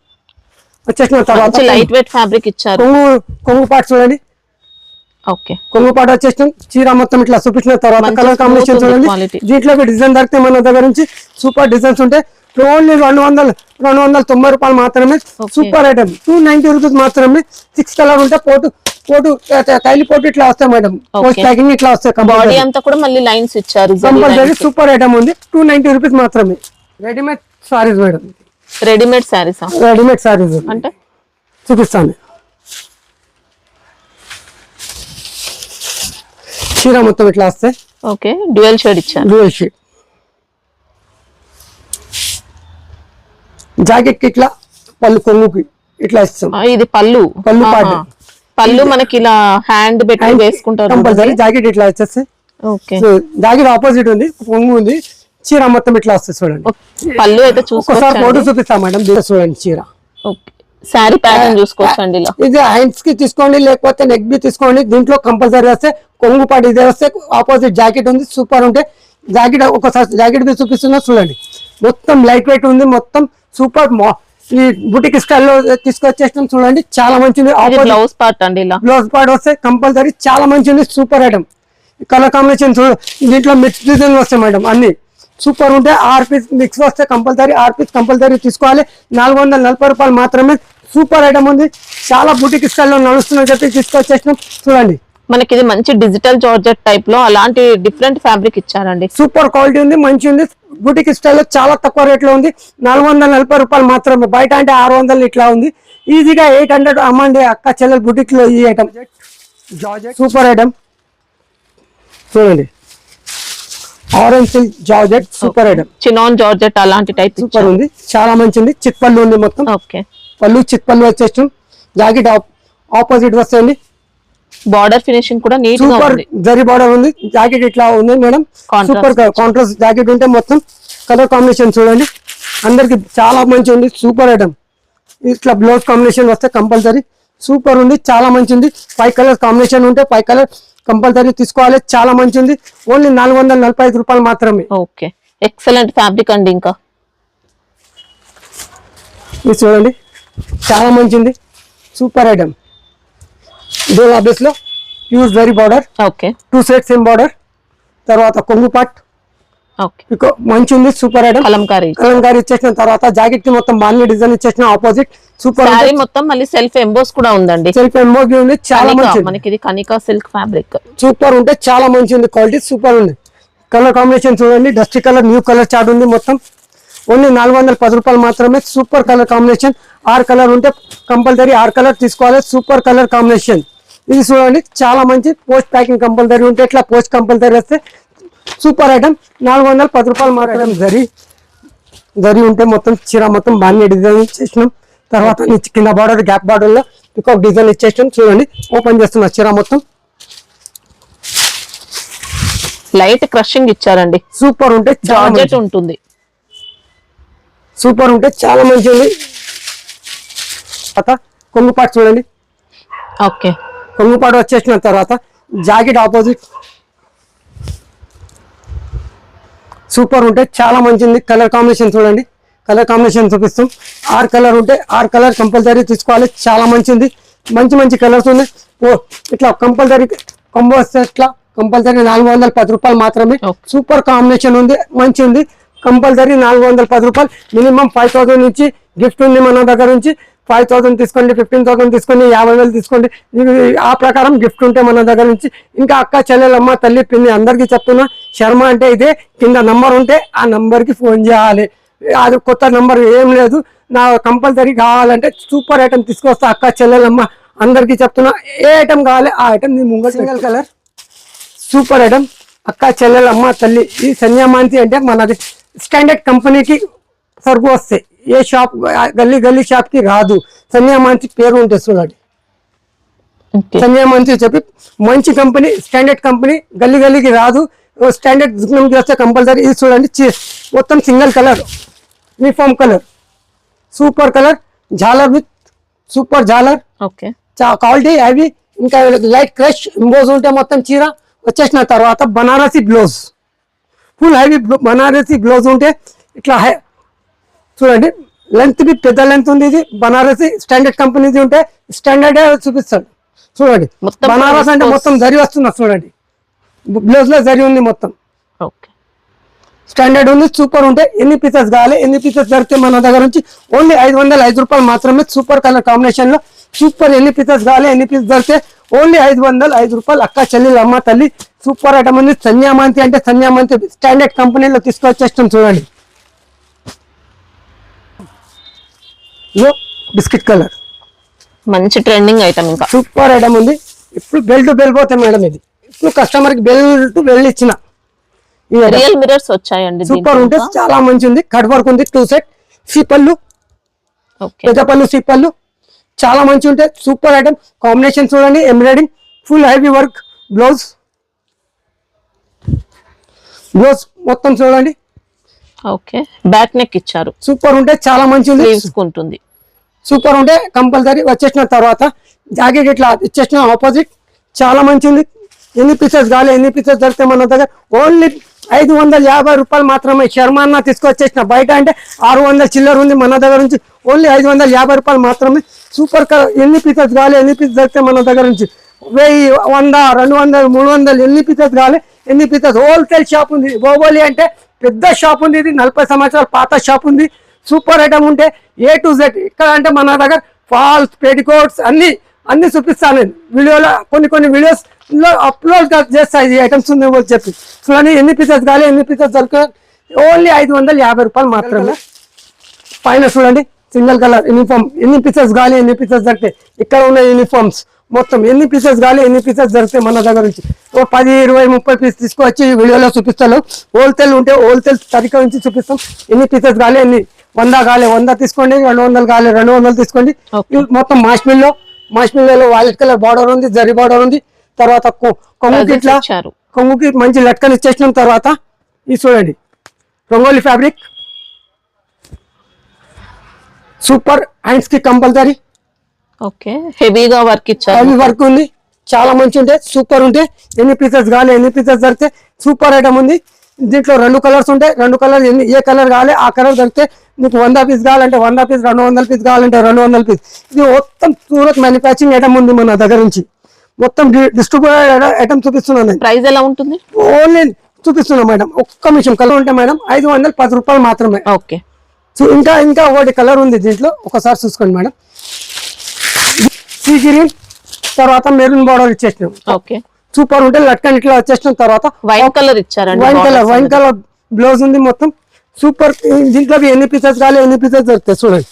A: వచ్చేసిన తర్వాత
B: లైట్ వెయిట్ ఫ్యాబ్రిక్ ఇచ్చారు.
A: కొంగు పాటు చూడండి, కొంగు పాటు వచ్చేసిన చీర మొత్తం ఇట్లా చూపించిన తర్వాత కలర్ కాంబినేషన్ చూడండి. దీంట్లో డిజైన్ దొరికితే మన దగ్గర నుంచి సూపర్ డిజైన్స్ ఉంటాయి. ఓన్లీ 290 రూపాయలు మాత్రమే. సూపర్ ఐటమ్, 290 రూపీస్ మాత్రమే. 6 కలర్ ఉంటే పోటు టైల్ పోటు ఇట్లా వస్తాయి మేడం, పోస్ట్ ప్యాకింగ్ ఇట్లా వస్తాయి.
B: బాడీ అంతా కూడా మళ్ళీ లైన్స్ ఇచ్చారు,
A: కంపల్సరీ సూపర్ ఐటమ్ ఉంది. 290 రూపీస్ మాత్రమే. Readymade saris madam,
B: readymade saris
A: అంటే చూపిస్తాను. చీర మొత్తం ఇట్లా వస్తాయి,
B: డ్యూయల్ షేడ్ ఇచ్చారు.
A: జాకెట్ కి ఇట్లా పళ్ళు, కొంగుకి ఇట్లా ఇస్తాం.
B: ఇది పళ్ళు పళ్ళు మనకి ఇలా హ్యాండ్ పెట్టి వేసుకుంటారు
A: కంపల్సరీ. జాకెట్ ఇట్లా వచ్చేస్తే జాకెట్ ఆపోజిట్ ఉంది, కొంగు ఉంది. చీర మొత్తం ఇట్లా వస్తుంది చూడండి.
B: పళ్ళు అయితే
A: ఒకసారి ఫోటో చూపిస్తాం మేడం, చూడండి చీర.
B: శారీ ప్యాటర్న్ చూసుకోవచ్చండి.
A: ఇది హ్యాండ్స్ కి తీసుకోండి, లేకపోతే నెక్ బి తీసుకోండి. దీంట్లో కంపల్సరీ వస్తే కొంగు పాటు ఇదే వస్తే. ఆపోజిట్ జాకెట్ ఉంది, సూపర్ ఉంటే జాకెట్ ఒకసారి జాకెట్ బి చూపిస్తున్నా చూడండి. మొత్తం లైట్ వెయిట్ ఉంది, మొత్తం సూపర్. ఈ బుటిక్ స్టైల్లో తీసుకొచ్చేస్తాం చూడండి, చాలా మంచిది.
B: బ్లౌజ్ పార్ట్
A: వస్తే కంపల్సరీ చాలా మంచిది, సూపర్ ఐటమ్. కలర్ కాంబినేషన్ దీంట్లో మిక్స్ డిజైన్ వస్తాయి మేడం, అన్ని సూపర్ ఉంటే. 6 పీస్ మిక్స్ వస్తే కంపల్సరీ 6 పీస్ కంపల్సరీ తీసుకోవాలి. 440 రూపాయలు మాత్రమే. సూపర్ ఐటమ్ ఉంది, చాలా బుటిక్ స్టైల్లో నడుస్తుందని చెప్పి తీసుకొచ్చేసినాం చూడండి.
B: మనకి ఇది మంచి డిజిటల్ జార్జెట్ టైప్ లో అలాంటి డిఫరెంట్ ఫ్యాబ్రిక్ ఇచ్చారండి.
A: సూపర్ క్వాలిటీ ఉంది, మంచి ఉంది. బుటిక్ స్టైల్లో చాలా తక్కువ రేట్ లో ఉంది. 440 రూపాయలు మాత్రమే. బయట అంటే 600 ఇట్లా ఉంది. ఈజీగా 800 అమ్మండి అక్క చెల్లెలు బుటిక్ లో ఈ ఐటమ్. సూపర్ ఐటమ్ చూడండి, orange silk georgette super item.
B: Chinon georgette అలాంటి టైప్
A: సూపర్ ఉంది, చాలా మంచి ఉంది. చిట్ పళ్ళు ఉంది మొత్తం. పళ్ళు చిక్ పళ్ళు వచ్చేసాం. జాకెట్ ఆపోజిట్ వస్తుంది.
B: బార్డర్ ఫినిషింగ్ కూడా నీట్ గా
A: సూపర్
B: ఉంది.
A: జరీ బార్డర్ ఉంది. జాకెట్ ఇట్లా ఉంది మేడం. సూపర్ కాంట్రాస్ట్ జాకెట్ ఉంటే మొత్తం కలర్ కాంబినేషన్ చూడండి అందరికి చాలా మంచి ఉంది. Super item. ఇట్లా బ్లౌజ్ కాంబినేషన్ వస్తే కంపల్సరీ సూపర్ ఉంది. చాలా మంచి ఉంది. 5 కలర్ కాంబినేషన్ ఉంటే 5 కలర్ కంపల్సరీ తీసుకోవాలి. చాలా మంచి ఉంది. ఓన్లీ 445 రూపాయలు మాత్రమే.
B: ఓకే, ఎక్సలెంట్ ఫ్యాబ్రిక్ అండి. ఇంకా
A: ఇది చూడండి చాలా మంచిది. Super item. డోలా బేస్ లో use very border.
B: Okay,
A: 2 sets same border. తర్వాత కొంగు పాట్
B: ఓకే,
A: మంచి ఉంది. Super item. కలంకారీ ఇచ్చేసిన తర్వాత జాకెట్ కి మొత్తం బాగా డిజైన్ ఇచ్చేసిన ఆపోజిట్ సూపర్.
B: సారీ మొత్తం మళ్ళీ సెల్ఫ్ ఎంబోస్ కూడా ఉందండి.
A: సెల్ఫ్ ఎంబోస్ ఉంది. చాలా మంచి
B: మనకి ఇది కనికా సిల్క్ ఫ్యాబ్రిక్.
A: సూపర్ ఉంటే చాలా మంచి ఉంది. క్వాలిటీ సూపర్ ఉంది. కలర్ కాంబినేషన్ చూడండి. Dusty colour new colour chart ఉంది మొత్తం. ఓన్లీ 410 రూపాయలు మాత్రమే. Super colour combination. 6 కలర్ ఉంటే కంపల్సరీ 6 కలర్ తీసుకోవాలి. Super colour combination. ఇది చూడండి చాలా మంచి. పోస్ట్ ప్యాకింగ్ కంపల్సరీ ఉంటే ఇట్లా పోస్ట్ కంపల్సరీ వస్తే సూపర్ ఐటమ్. 410 రూపాయలు మాత్రమే. జరీ ఉంటే మొత్తం చీర మొత్తం బాగా డిజైన్ ఇచ్చేసినాం. తర్వాత కింద బార్డర్ గ్యాప్ బార్డర్ లో పికాక్ డిజైన్ ఇచ్చేసినాం. చూడండి ఓపెన్ చేస్తున్నా చీర మొత్తం.
B: లైట్ క్రషింగ్ ఇచ్చారండి.
A: సూపర్ ఉంటే
B: జార్జెట్ ఉంటుంది.
A: సూపర్ ఉంటే చాలా మంచి ఉంది. తర్వాత కొంగుపాటు చూడండి.
B: ఓకే,
A: కొంగుపాటు వచ్చేసిన తర్వాత జాకెట్ ఆపోజిట్ సూపర్ ఉంటే చాలా మంచిది. కలర్ కాంబినేషన్ చూడండి. కలర్ కాంబినేషన్ చూపిస్తాం. 6 కలర్ ఉంటే 6 కలర్ కంపల్సరీ తీసుకోవాలి. చాలా మంచిది. మంచి కలర్స్ ఉన్నాయి. ఇట్లా కంపల్సరీ కొంబో వస్తే ఇట్లా కంపల్సరీ 410 రూపాయలు మాత్రమే. సూపర్ కాంబినేషన్ ఉంది. మంచి ఉంది. కంపల్సరీ 410 రూపాయలు. మినిమం 5000 నుంచి గిఫ్ట్ ఉంది మన దగ్గర నుంచి. 5000 తీసుకోండి, 15,000 తీసుకోండి, 50,000 తీసుకోండి. ఆ ప్రకారం గిఫ్ట్ ఉంటే మన దగ్గర నుంచి. ఇంకా అక్క చెల్లెలమ్మ తల్లి పిన్ని అందరికీ చెప్తున్నా, శర్మ అంటే ఇదే. కింద నంబర్ ఉంటే ఆ నంబర్కి ఫోన్ చేయాలి. అది కొత్త నంబర్ ఏం లేదు. నా కంపల్సరీ కావాలంటే సూపర్ ఐటమ్ తీసుకొస్తా. అక్క చెల్లెలమ్మ అందరికీ చెప్తున్నా, ఏ ఐటమ్ కావాలి ఆ ఐటమ్ నీ ముంగ. Single colour super item. అక్క చెల్లెలమ్మ తల్లి. ఈ సంధ్యామాంతి అంటే మనది స్టాండర్డ్ కంపెనీకి సరుకు వస్తాయి. ఏ షాప్ గల్లీ షాప్ కి రాదు. సంధ్యామాంతి పేరు ఉంటుంది చూడండి. సంధ్యామాంతి చెప్పి మంచి కంపెనీ, స్టాండర్డ్ కంపెనీ. గల్లీకి రాదు. స్టాండర్డ్ చేస్తే కంపల్సరీ. ఇది చూడండి మొత్తం single colour uniform colour. Super colour. జాలర్ విత్ సూపర్ జాలర్.
B: ఓకే,
A: క్వాలిటీ అవి. ఇంకా లైట్ క్రష్ ఇంబోజ్ ఉంటే మొత్తం చీర వచ్చేసిన తర్వాత Banarasi blouse. Full heavy Banarasi blouse ఉంటే ఇట్లా చూడండి. లెంత్ బి పెద్ద లెంత్ ఉంది. ఇది బనారసి స్టాండర్డ్ కంపెనీది ఉంటే స్టాండర్డ్ చూపిస్తాడు. చూడండి బనారస్ అంటే మొత్తం జరి వస్తుంది. చూడండి బ్లౌజ్ లో జరి ఉంది మొత్తం. స్టాండర్డ్ ఉంది. సూపర్ ఉంటే ఎన్ని పీసెస్ కావాలి, ఎన్ని పీసెస్ దొరికితే మన దగ్గర నుంచి ఓన్లీ 505 రూపాయలు మాత్రమే. సూపర్ కలర్ కాంబినేషన్ లో సూపర్. ఎన్ని పీసెస్ కావాలి, ఎన్ని పీసెస్ దొరికితే ఓన్లీ 505 రూపాయలు. అక్క చెల్లెలు అమ్మ తల్లి సూపర్ ఐటమ్ ఉంది. సంధ్యామాంతి అంటే సంధ్యామాంతి స్టాండర్డ్ కంపెనీలో తీసుకొచ్చేస్తాం. చూడండి బిస్కెట్ కలర్
B: మంచి ట్రెండింగ్ ఐటమ్. ఇంకా
A: సూపర్ ఐటమ్ ఉంది. ఇప్పుడు బెల్ టు బెల్ పోతాయి మేడం. ఇది ఇప్పుడు కస్టమర్ కి బెల్ టు బెల్ ఇచ్చిన
B: రియల్ మిరర్స్ వచ్చాయండి.
A: సూపర్ ఉంటే చాలా మంచి ఉంది. కట్ వర్క్ ఉంది. 2 సెట్ సీపళ్ళు, పెద్ద పళ్ళు సీపళ్ళు చాలా మంచి ఉంటాయి. Super item. కాంబినేషన్ చూడండి. Embroidering full heavy work. Blouse మొత్తం చూడండి.
B: ఓకే, బ్యాక్ నెక్ ఇచ్చారు.
A: సూపర్ ఉంటే చాలా మంచి ఉంది.
B: తీసుకుంటుంది.
A: సూపర్ ఉంటే కంపల్సరీ వచ్చేసిన తర్వాత జాకెట్ ఇట్లా ఇచ్చేసిన ఆపోజిట్ చాలా మంచి ఉంది. ఎన్ని పీసెస్ కావాలి, ఎన్ని పీసెస్ దొరికితే మన దగ్గర ఓన్లీ 550 రూపాయలు మాత్రమే. శర్మాన్న తీసుకొచ్చేసిన. బయట అంటే 600 చిల్లర ఉంది. మన దగ్గర నుంచి ఓన్లీ 550 రూపాయలు మాత్రమే. Super colour. ఎన్ని పీసెస్ కావాలి, ఎన్ని పీసెస్ దొరికితే మన దగ్గర నుంచి 1000, 100, 200, 300 ఎన్ని పీసెస్ కావాలి, ఎన్ని పీసెస్. హోల్సేల్ షాప్ ఉంది. గోగోలి అంటే పెద్ద షాప్ ఉంది. ఇది 40 సంవత్సరాల పాత షాప్ ఉంది. సూపర్ ఐటమ్ ఉంటే A to Z. ఇక్కడ అంటే మన దగ్గర ఫాల్స్, పెటికోట్స్ అన్ని చూపిస్తాను నేను వీడియోలో. కొన్ని వీడియోస్ లో అప్లోడ్ చేస్తాయి ఈ ఐటమ్స్ ఉంది చెప్పి. చూడండి ఎన్ని పీసెస్ కావాలి, ఎన్ని పీసెస్ దొరకాలి. ఓన్లీ 550 రూపాయలు మాత్రమే. పైన చూడండి సింగిల్ కలర్ యూనిఫామ్. ఎన్ని పీసెస్ కావాలి, ఎన్ని పీసెస్ దొరికితే. ఇక్కడ ఉన్న యూనిఫామ్స్ మొత్తం ఎన్ని పీసెస్ కావాలి, ఎన్ని పీసెస్ దొరికితే మన దగ్గర నుంచి 10, 20, 30 పీస్ తీసుకొచ్చి వీడియోలో చూపిస్తాను. హోల్సేల్ ఉంటే హోల్సేల్ తరిక నుంచి చూపిస్తాం. ఎన్ని పీసెస్ కావాలి, ఎన్ని 100 కాలే 100 తీసుకోండి, 200 కాలే 200 తీసుకోండి.
B: Okay.
A: ఇది మొత్తం మాష్మిల్లో వైలెట్ కలర్ బార్డర్ ఉంది, జరీ బార్డర్ ఉంది. తర్వాత కొంగుకి
B: Tassels
A: ఇట్లా
B: ఇచ్చారు.
A: కొంగుకి మంచి లట్కన్ ఇచ్చేసిన తర్వాత ఇది చూడండి రంగోలీ ఫ్యాబ్రిక్ సూపర్, హ్యాండ్స్ కి కంపల్సరీ
B: ఓకే, హెవీగా వర్క్ ఇచ్చారు.
A: హెవీ వర్క్ ఉంది, చాలా మంచి ఉంటాయి, సూపర్ ఉంటాయి. ఎన్ని పీసెస్ కావాలి ఎన్ని పీసెస్ దొరికితే సూపర్ ఐటమ్ ఉంది. దీంట్లో 2 కలర్స్ ఉంటాయి, 2 కలర్ ఏ కలర్ కావాలి ఆ కలర్ దొరికితే మీకు 100 పీస్ కావాలంటే 100 పీస్, 200 పీస్ కావాలంటే 200 పీస్. ఇది మొత్తం సూరత్ మ్యానుఫ్యాక్చరింగ్ ఐటమ్ ఉంది మన దగ్గర నుంచి. మొత్తం డిస్ట్రిబ్యూటర్ ఐటమ్ చూపిస్తున్నాను నేను.
B: ప్రైస్ ఎలా ఉంటుంది?
A: ఓన్లీ చూపిస్తున్నాం మేడం. ఒక్క నిమిషం కలర్ ఉంటాయి మేడం, 510 రూపాయలు మాత్రమే.
B: ఓకే,
A: సో ఇంకా ఒకటి కలర్ ఉంది దీంట్లో, ఒకసారి చూసుకోండి మేడం. సీ గ్రీన్ తర్వాత మెరూన్ బార్డర్ ఇచ్చేసినాం.
B: ఓకే,
A: సూపర్ ఉంటే లట్కన్ ఇట్లా వచ్చేసిన తర్వాత
B: వైన్ కలర్ ఇచ్చారండి.
A: వైన్ కలర్ బ్లౌజ్ ఉంది మొత్తం సూపర్. దీంట్లో ఎన్ని పీసెస్ కావాలి ఎన్ని పీసెస్ దొరుకుతాయి చూడండి.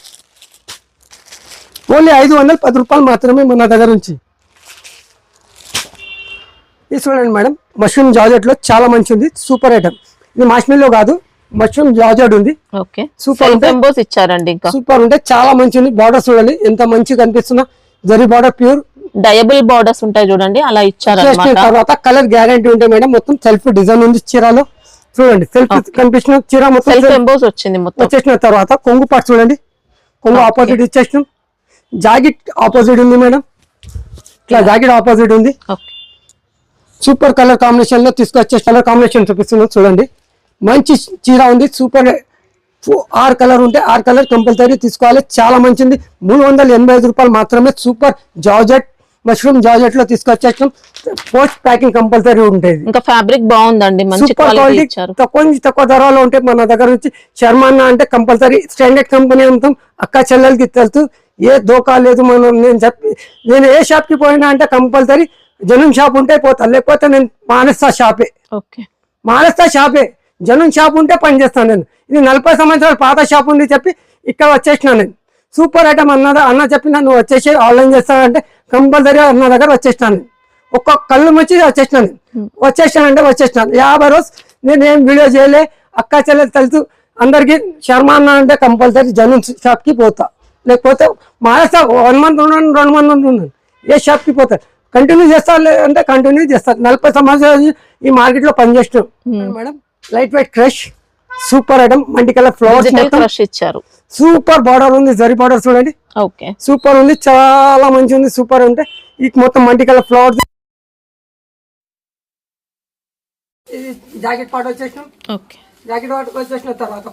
A: ఓన్లీ 510 రూపాయలు మాత్రమే మన దగ్గర నుంచి. ఇది చూడండి మేడం, మష్రూమ్ జార్జెట్ లో చాలా మంచి ఉంది, సూపర్ ఐటమ్. ఇది మాష్మిల్లో కాదు, మష్రూమ్ జార్జెట్ ఉంది.
B: ఓకే,
A: సూపర్
B: సెల్ఫ్ ఎంబోస్ ఇచ్చారండి. ఇంకా
A: సూపర్ ఉంటే చాలా మంచి ఉంది. బార్డర్ చూడండి ఎంత మంచిగా కనిపిస్తున్నా, జరీ బార్డర్ ప్యూర్
B: డయబుల్ బార్డర్స్ ఉంటాయి చూడండి, అలా ఇచ్చారన్నమాట.
A: తర్వాత కలర్ గ్యారంటీ ఉంటాయి మేడం. మొత్తం సెల్ఫ్ డిజైన్ ఉంది చీరలో చూడండి, సెల్ఫ్ కనిపించిన చీర మొత్తం
B: సెల్ఫ్ ఎంబోస్ వచ్చింది మొత్తం.
A: వచ్చేసిన తర్వాత కొంగు పాటు చూడండి, కొంగు ఆపోజిట్ ఇచ్చేసినాం. జాకెట్ ఆపోజిట్ ఉంది మేడం, ఇట్లా జాకెట్ ఆపోజిట్ ఉంది.
B: ఓకే,
A: సూపర్ కలర్ కాంబినేషన్ లో తీసుకొచ్చే కలర్ కాంబినేషన్ చూపిస్తున్నాం చూడండి. మంచి చీర ఉంది, సూపర్. 6 కలర్ ఉంటే 6 కలర్ కంపల్సరీ తీసుకోవాలి, చాలా మంచిది. 385 రూపాయలు మాత్రమే. సూపర్ జార్జెట్ మష్రూమ్ జార్జెట్ లో తీసుకొచ్చేసాం. పోస్ట్ ప్యాకింగ్ కంపల్సరీ ఉంటుంది.
B: ఇంకా ఫ్యాబ్రిక్ బాగుందండి, మంచి
A: సూపర్
B: క్వాలిటీ
A: క్వాలిటీ,
B: ఇచ్చారు.
A: తక్కువ ధరలో ఉంటే మన దగ్గర నుంచి. శర్మాన్న అంటే కంపల్సరీ స్టాండర్డ్ కంపెనీ అంటాం, అక్క చెల్లెలకి తెలుసు, ఏ దోకా లేదు. నేను ఏ షాప్ కి పోయినా అంటే కంపల్సరీ జనం షాప్ ఉంటే పోతా, లేకపోతే నేను మానేస్తా షాపే.
B: ఓకే,
A: మానేస్తా షాపే, జనం షాప్ ఉంటే పని చేస్తాను నేను. ఇది 40 సంవత్సరాల పాత షాప్ ఉంది చెప్పి ఇక్కడ వచ్చేసిన నేను. సూపర్ ఐటమ్ అన్న చెప్పి నన్ను వచ్చేసి ఆన్లైన్ చేస్తానంటే కంపల్సరీ అన్న దగ్గర వచ్చేసినాను. ఒక్క కళ్ళు ముచ్చి వచ్చేసినాను. వచ్చేసినానంటే వచ్చేసినాను. 50 రోజు నేను ఏం వీడియో చేయలే, అక్క చెల్లెలు తెలుసు అందరికి. శర్మ అన్న అంటే కంపల్సరీ జనం షాప్కి పోతా, లేకపోతే మానేస్తా. 1 మంత్ ఉన్నాను, 2 మంత్ ఉన్నాను, ఏ షాప్కి పోతా. కంటిన్యూ చేస్తా అంటే కంటిన్యూ చేస్తాను. 40 సంవత్సరాలు ఈ మార్కెట్ లో పనిచేస్తాం madam. Light weight crush super item, multi colour flowers
B: crush ఇచ్చారు.
A: సూపర్ బార్డర్ ఉంది, జరీ బార్డర్ చూడండి.
B: ఓకే,
A: సూపర్ ఉంది, చాలా మంచి ఉంది, సూపర్ ఉంటే. ఈ మొత్తం మల్టీ కలర్ ఫ్లవర్స్. ఇది జాకెట్ పార్ట్ వచ్చేసినాం.
B: ఓకే,
A: జాకెట్ పార్ట్ వచ్చేసిన తర్వాత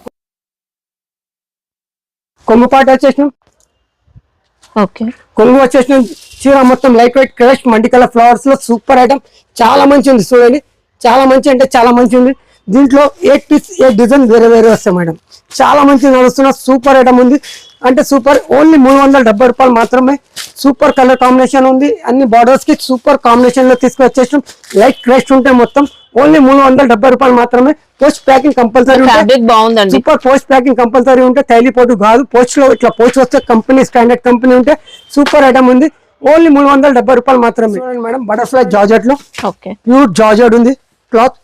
A: కొంగు పార్ట్ వచ్చేసినాం.
B: ఓకే,
A: కొంగు వచ్చేసిన చీర మొత్తం light weight crush multi colour flowers లో సూపర్ ఐటమ్, చాలా మంచి ఉంది చూడండి. చాలా మంచి అంటే చాలా మంచి ఉంది. దీంట్లో 8 పీస్ 8 డిజైన్ వేరే వేరే వస్తాయి మేడం. చాలా మంచి నడుస్తున్న సూపర్ ఐటమ్ ఉంది అంటే సూపర్. ఓన్లీ 370 రూపాయలు మాత్రమే. సూపర్ కలర్ కాంబినేషన్ ఉంది, అన్ని బార్డర్స్ కి సూపర్ కాంబినేషన్ లో తీసుకొచ్చేసాం. లైట్ క్రష్ ఉంటే మొత్తం ఓన్లీ 370 రూపాయలు మాత్రమే. పోస్ట్ ప్యాకింగ్ కంపల్సరీ
B: ఫ్యాబ్రిక్ బాగుందండి.
A: సూపర్ పోస్ట్ ప్యాకింగ్ కంపల్సరీ ఉంటే, తైలిపోటు కాదు. పోస్ట్ లో ఇట్లా పోస్ట్ వస్తే కంపెనీ స్టాండర్డ్ కంపెనీ ఉంటే సూపర్ ఐటమ్ ఉంది. ఓన్లీ 370 రూపాయలు మాత్రమే మేడం. బటర్ఫ్లై జార్జెట్ లో
B: ఓకే,
A: ప్యూర్ జార్జెట్ ఉంది క్లాత్.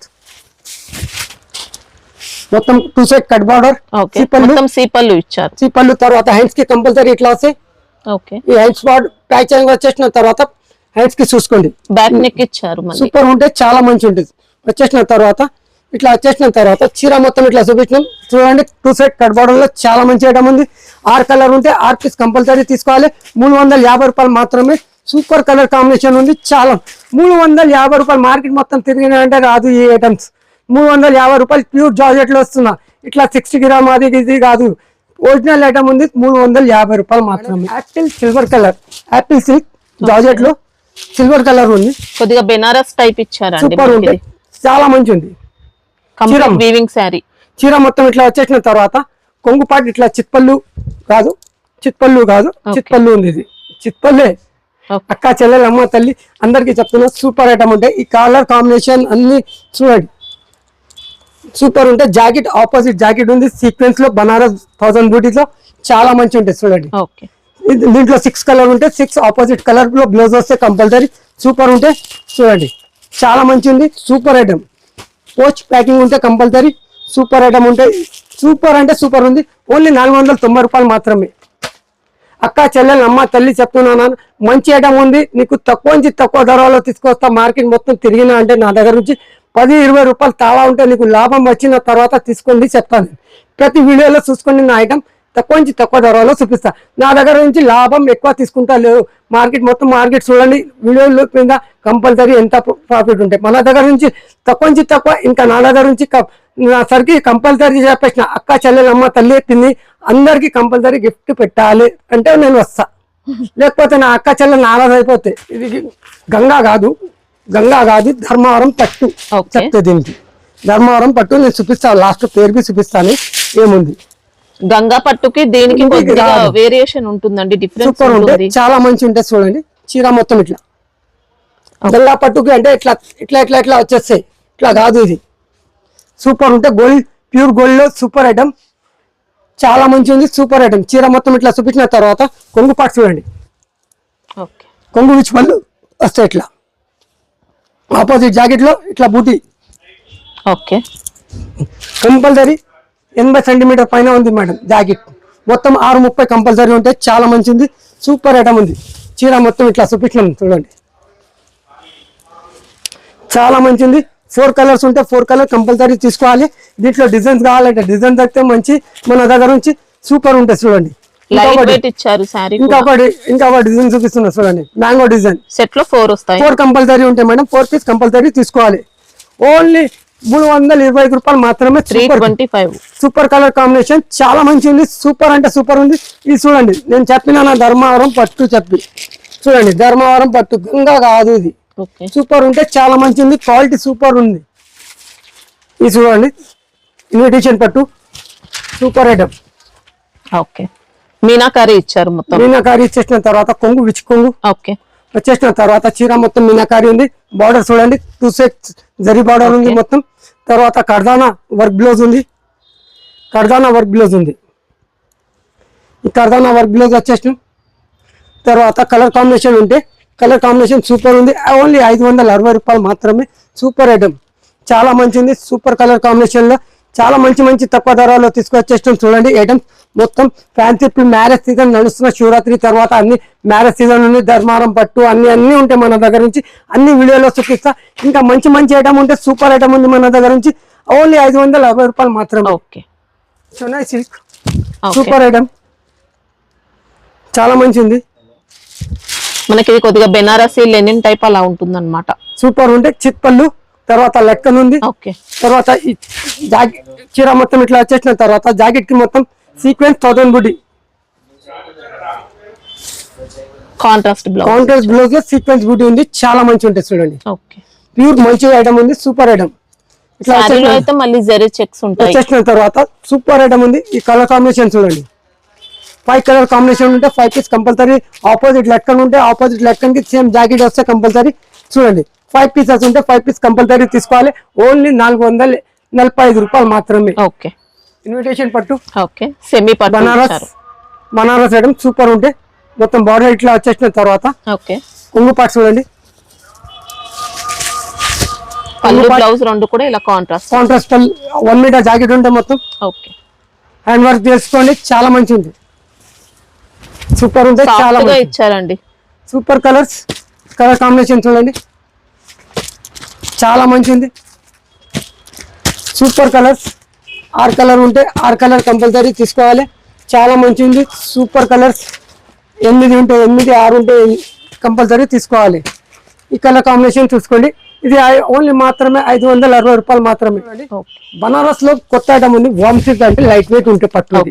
A: మొత్తం 2 సెట్ కట్ బార్డర్,
B: ఓకే, మొత్తం సీపల్లు ఇచ్చారు.
A: సీపల్లు తర్వాత హ్యాండ్స్ కి కంపల్సరీ ఇట్లా వస్తాయి.
B: ఓకే,
A: ఈ హ్యాండ్స్ ప్యాకింగ్ వచ్చేసిన తర్వాత హ్యాండ్స్ కి చూసుకోండి,
B: బ్యాక్ నెక్ ఇచ్చారు. మళ్ళీ
A: సూపర్ ఉంటే చాలా మంచి ఉంటుంది. వచ్చేసిన తర్వాత ఇట్లా వచ్చేసిన తర్వాత చీర మొత్తం ఇట్లా చూపించినాం చూడండి. 2 సెట్ కట్ బార్డర్ లో చాలా మంచి ఐటమ్ ఉంది. 6 కలర్ ఉంటే 6 పీస్ కంపల్సరీ తీసుకోవాలి. 350 రూపాయలు మాత్రమే. సూపర్ కలర్ కాంబినేషన్ ఉంది. చాలా 350 రూపాయలు. మార్కెట్ మొత్తం తిరిగినా అంటే రాదు ఈ ఐటమ్స్. 350 రూపాయలు ప్యూర్ జార్జెట్ లో వస్తున్నా. ఇట్లా 60 గ్రామ్ అది ఇది కాదు, ఒరిజినల్ ఐటమ్ ఉంది. 350 రూపాయలు మాత్రమే. Apple silver colour, Apple silk georgette లో సిల్వర్ కలర్ ఉంది.
B: కొద్దిగా బెనారస్ టైప్ ఇచ్చారండి.
A: సూపర్ ఉంది, చాలా మంచి ఉంది.
B: Complete weaving sari.
A: చీర మొత్తం ఇట్లా వచ్చేసిన తర్వాత కొంగు పాటు ఇట్లా చిత్పల్లు కాదు, చిత్పల్లు ఉంది. ఇది చిత్పల్లే. అక్క చెల్లెలు అమ్మ తల్లి అందరికి చెప్తున్నా సూపర్ ఐటమ్ ఉంటాయి. ఈ కలర్ కాంబినేషన్ అన్ని చూడండి సూపర్ ఉంటాయి. జాకెట్ ఆపోజిట్ జాకెట్ ఉంది, సీక్వెన్స్ లో బనారస్ 1000 బూటీస్ లో చాలా మంచి ఉంటాయి చూడండి.
B: ఓకే,
A: దీంట్లో 6 కలర్ ఉంటే 6 ఆపోజిట్ కలర్ లో బ్లౌజ్ వస్తే కంపల్సరీ. సూపర్ ఉంటే చూడండి, చాలా మంచి ఉంది. Super item. పోస్ట్ ప్యాకింగ్ ఉంటే కంపల్సరీ. సూపర్ ఐటమ్ ఉంటాయి. సూపర్ అంటే సూపర్ ఉంది. ఓన్లీ 490 రూపాయలు మాత్రమే. అక్క చెల్లెలు అమ్మ తల్లి చెప్తున్నాను, మంచి ఐటమ్ ఉంది, నీకు తక్కువ నుంచి తక్కువ ధరలో తీసుకొస్తా. మార్కెట్ మొత్తం తిరిగినా అంటే నా దగ్గర నుంచి 10-20 రూపాయలు తాళా ఉంటే నీకు లాభం వచ్చిన తర్వాత తీసుకోండి చెప్తాను. ప్రతి వీడియోలో చూసుకోండి నా ఐటమ్ తక్కువ నుంచి తక్కువ ధరలో చూపిస్తా. నా దగ్గర నుంచి లాభం ఎక్కువ తీసుకుంటా లేదు. మార్కెట్ చూడండి, వీడియోలో కింద కంపల్సరీ ఎంత ప్రాఫిట్ ఉంటాయి. మన దగ్గర నుంచి తక్కువ ఇంకా నా దగ్గర నుంచి సరికి కంపల్సరీ చెప్పేసిన అక్క చెల్లెలు అమ్మ తల్లి తిని అందరికి కంపల్సరీ గిఫ్ట్ పెట్టాలి అంటే నేను వస్తా. లేకపోతే నా అక్క చెల్లెలు నారాజ్ అయిపోతే. ఇది గంగా కాదు ధర్మవరం పట్టు చెప్తే దీనికి ధర్మవరం పట్టు నేను చూపిస్తాను. లాస్ట్ పేరు బి చూపిస్తాను ఏముంది.
B: గంగా పట్టుకి దేనికి కొద్దిగా వేరియేషన్ ఉంటుందండి, డిఫరెన్స్
A: సూపర్ ఉంటుంది, చాలా మంచి ఉంటుంది. చూడండి చీర మొత్తం ఇట్లా గంగా పట్టుకి అంటే ఇట్లా ఇట్లా ఇట్లా ఇట్లా వచ్చేస్తాయి. ఇట్లా కాదు, ఇది సూపర్ ఉంటే గోల్డ్ ప్యూర్ గోల్డ్ లో సూపర్ ఐటమ్, చాలా మంచి ఉంది. సూపర్ ఐటమ్ చీర మొత్తం ఇట్లా చూపించిన తర్వాత కొంగు పాటు చూడండి, కొంగు విచ్చి పళ్ళు వస్తాయి. ఇట్లా ఆపోజిట్ జాకెట్ లో ఇట్లా బూటీ కంపల్సరీ 80 సెంటీమీటర్ పైన ఉంది మేడం. జాకెట్ మొత్తం 630 కంపల్సరీ ఉంటాయి. చాలా మంచిది, సూపర్ ఐటమ్ ఉంది. చీర మొత్తం ఇట్లా చూపించినాం చూడండి, చాలా మంచిది. 4 కలర్స్ ఉంటే 4 కలర్ కంపల్సరీ తీసుకోవాలి. దీంట్లో డిజైన్స్ కావాలంటే డిజైన్ దొరికితే మంచి మన దగ్గర నుంచి సూపర్ ఉంటాయి. చూడండి ఇంకొక డిజైన్ చూపిస్తున్నా చూడండి, మ్యాంగో డిజైన్
B: సెట్ లో 4 వస్తాయి.
A: 4 కంపల్సరీ ఉంటాయి మేడం. 4 పీస్ కంపల్సరీ తీసుకోవాలి. ఓన్లీ 325 రూపాయలు మాత్రమే.
B: 325
A: సూపర్ కలర్ కాంబినేషన్, చాలా మంచి ఉంది. సూపర్ అంటే సూపర్ ఉంది. ఇది చూడండి, నేను చెప్పిన నా ధర్మవరం పట్టు చెప్పి చూడండి, ధర్మవరం పట్టు గంగా కాదు, ఇది సూపర్ ఉంటే చాలా మంచి ఉంది. క్వాలిటీ సూపర్ ఉంది. ఇది చూడండి ఇన్విటేషన్ పట్టు సూపర్ ఐటమ్.
B: మీనాకారి ఇచ్చారు, మొత్తం
A: మీనాకారి ఇచ్చేసిన తర్వాత కొంగు విచ్ కొంగు వచ్చేసిన తర్వాత చీర మొత్తం మీనాకారి ఉంది. బార్డర్ చూడండి 2 సెట్స్ జరీ బార్డర్ ఉంది మొత్తం. తర్వాత కర్దానా వర్క్ బ్లౌజ్ ఉంది. ఈ కర్దానా వర్క్ బ్లౌజ్ వచ్చేసిన తర్వాత కలర్ కాంబినేషన్ ఉంటే కలర్ కాంబినేషన్ సూపర్ ఉంది. ఓన్లీ 560 రూపాయలు మాత్రమే. సూపర్ ఐటమ్, చాలా మంచిది. సూపర్ కలర్ కాంబినేషన్ లో చాలా మంచి తక్కువ ధరలో తీసుకొచ్చేస్తాం. చూడండి ఐటమ్ మొత్తం ఫ్యాన్సీ. ఇప్పుడు మ్యారేజ్ సీజన్ నడుస్తున్న, శివరాత్రి తర్వాత అన్ని మ్యారేజ్ సీజన్ ఉంది. ధర్మారం పట్టు అన్ని ఉంటాయి మన దగ్గర నుంచి. అన్ని వీడియోలో చూపిస్తా. ఇంకా మంచి ఐటమ్ ఉంటే సూపర్ ఐటమ్ ఉంది మన దగ్గర నుంచి. ఓన్లీ 560 రూపాయలు మాత్రమే. సోనాయి సిల్క్ సూపర్ ఐటమ్, చాలా మంచిది.
B: మనకి ఇది కొద్దిగా బెనారసీ లెనిన్ టైప్ అలా ఉంటుంది అనమాట.
A: సూపర్ ఉంటే చిత్పళ్ళు తర్వాత లెక్కన ఉంది. తర్వాత చీర మొత్తం ఇట్లా వచ్చేసిన తర్వాత జాకెట్ కి మొత్తం సీక్వెన్స్ 1000 బుడ్డి
B: కాంట్రాస్ట్
A: బ్లౌజ్ లో సీక్వెన్స్ బుడ్డి ఉంది. చాలా మంచి ఉంటుంది. చూడండి ప్యూర్ మంచి ఐటమ్ ఉంది. సూపర్ ఐటమ్ ఇట్లా
B: మళ్ళీ జరీ చెక్స్ ఉంటాయి.
A: వచ్చేసిన తర్వాత సూపర్ ఐటమ్ ఉంది. ఈ కలర్ కాంబినేషన్ చూడండి, 5 కలర్ కాంబినేషన్ ఉంటే 5 పీస్ కంపల్సరీ. ఆపోజిట్ లెక్కన్ ఉంటే ఆపోజిట్ లెక్కన్ కి సేమ్ జాకెట్ వస్తే కంపల్సరీ. చూడండి 5 పీసెస్ ఉంటే 5 పీస్ కంపల్సరీ తీసుకోవాలి. ఓన్లీ 445 రూపాయలు మాత్రమే. ఇన్విటేషన్ పట్టు
B: సెమీ పట్టు
A: బనారస్ ఐటమ్ సూపర్ ఉంటే మొత్తం బార్డర్ ఇట్లా వచ్చేసిన తర్వాత కొంగు పాటు చూడండి,
B: బ్లౌజ్ రెండు కూడా ఇలా కాంట్రాస్ట్
A: 1 మీటర్ జాకెట్ ఉంటే మొత్తం హ్యాండ్ వర్క్ చేసుకోండి. చాలా మంచి ఉంది, సూపర్ ఉంటే చాలా
B: ఇచ్చారండి.
A: సూపర్ కలర్ కాంబినేషన్ చూడండి, చాలా మంచిది. సూపర్ కలర్స్ 6 కలర్ ఉంటే 6 కలర్ కంపల్సరీ తీసుకోవాలి. చాలా మంచిది. సూపర్ కలర్స్ 8 ఉంటే 8, 6 ఉంటే కంపల్సరీ తీసుకోవాలి. ఈ కలర్ కాంబినేషన్ చూసుకోండి. ఇది ఓన్లీ మాత్రమే 560 రూపాయలు మాత్రమే. బనారస్ లో కొత్త ఐటమ్ ఉంది, వామ్ సిల్క్ అంటే లైట్ వెయిట్ ఉంటే పట్టు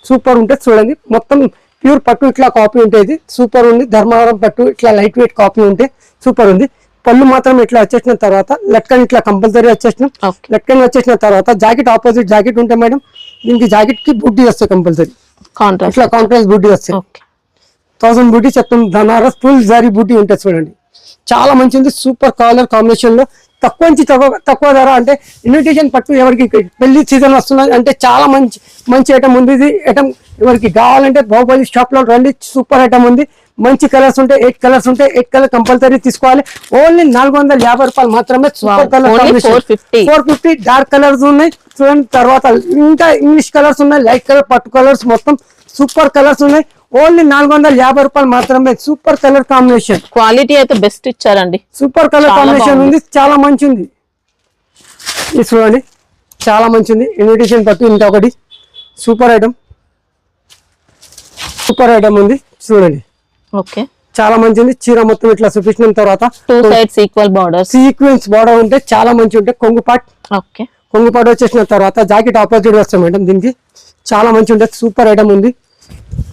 A: సూపర్ ఉంటే చూడండి. మొత్తం ప్యూర్ పట్టు ఇట్లా కాపీ ఉంటుంది. సూపర్ ఉంది. ధర్మవరం పట్టు ఇట్లా లైట్ వెయిట్ కాపీ ఉంటే సూపర్ ఉంది. పళ్ళు మాత్రం ఇట్లా వచ్చేసిన తర్వాత లెక్కన్ ఇట్లా కంపల్సరీ వచ్చేసిన లెక్కన్ వచ్చేసిన తర్వాత జాకెట్ ఆపోజిట్ జాకెట్ ఉంటే మేడం దీనికి జాకెట్ కి బుడ్డి వస్తాయి కంపల్సరీ. ఇట్లా కాంట్రాస్ట్ బుడ్డి వస్తాయి. 1000 బుడ్డి చెప్తాం. బనారస్ ఫుల్ జరీ బుడ్డి ఉంటుంది చూడండి, చాలా మంచిది. సూపర్ కలర్ కాంబినేషన్ లో తక్కువ నుంచి తక్కువ ధర అంటే ఇన్విటేషన్ పట్టు ఎవరికి పెళ్లి సీజన్ వస్తున్నది అంటే చాలా మంచి ఐటమ్ ఉంది. ఇది ఐటమ్ ఎవరికి కావాలంటే బాహుబలి షాప్ లో రండి. సూపర్ ఐటమ్ ఉంది. మంచి కలర్స్ ఉంటాయి, 8 కలర్స్ ఉంటాయి, 8 కలర్ కంపల్సరీ తీసుకోవాలి. ఓన్లీ 450 రూపాయలు మాత్రమే. Super colour
B: only
A: 450 dark colours ఉన్నాయి చూడండి. తర్వాత ఇంకా ఇంగ్లీష్ కలర్స్ ఉన్నాయి, లైట్ కలర్, పట్టు కలర్స్, మొత్తం సూపర్ కలర్స్ ఉన్నాయి. ఓన్లీ 450 రూపాయలు మాత్రమే. సూపర్ కలర్ కాంబినేషన్,
B: క్వాలిటీ అయితే బెస్ట్ ఇచ్చారండి.
A: సూపర్ కలర్
B: చాలా
A: కాంబినేషన్
B: బాగుంది.
A: ఉంది, చాలా మంచి ఉంది. ఇది చూడండి చాలా మంచి ఉంది. ఇన్విటేషన్ పట్టు ఇంత ఒకటి సూపర్ ఐటమ్, సూపర్ ఐటమ్ ఉంది చూడండి.
B: ఓకే,
A: చాలా మంచిది. చీర మొత్తం ఇట్లా చూపించిన తర్వాత
B: 2 sides equal borders,
A: sequence border ఉంటే చాలా మంచి ఉంటాయి. కొంగు పాట్,
B: ఓకే,
A: కొంగు పాట్ వచ్చేసిన తర్వాత జాకెట్ ఆపోజిట్ వస్తాం మేడం. దీనికి చాలా మంచి ఉంటుంది. సూపర్ ఐటమ్ ఉంది,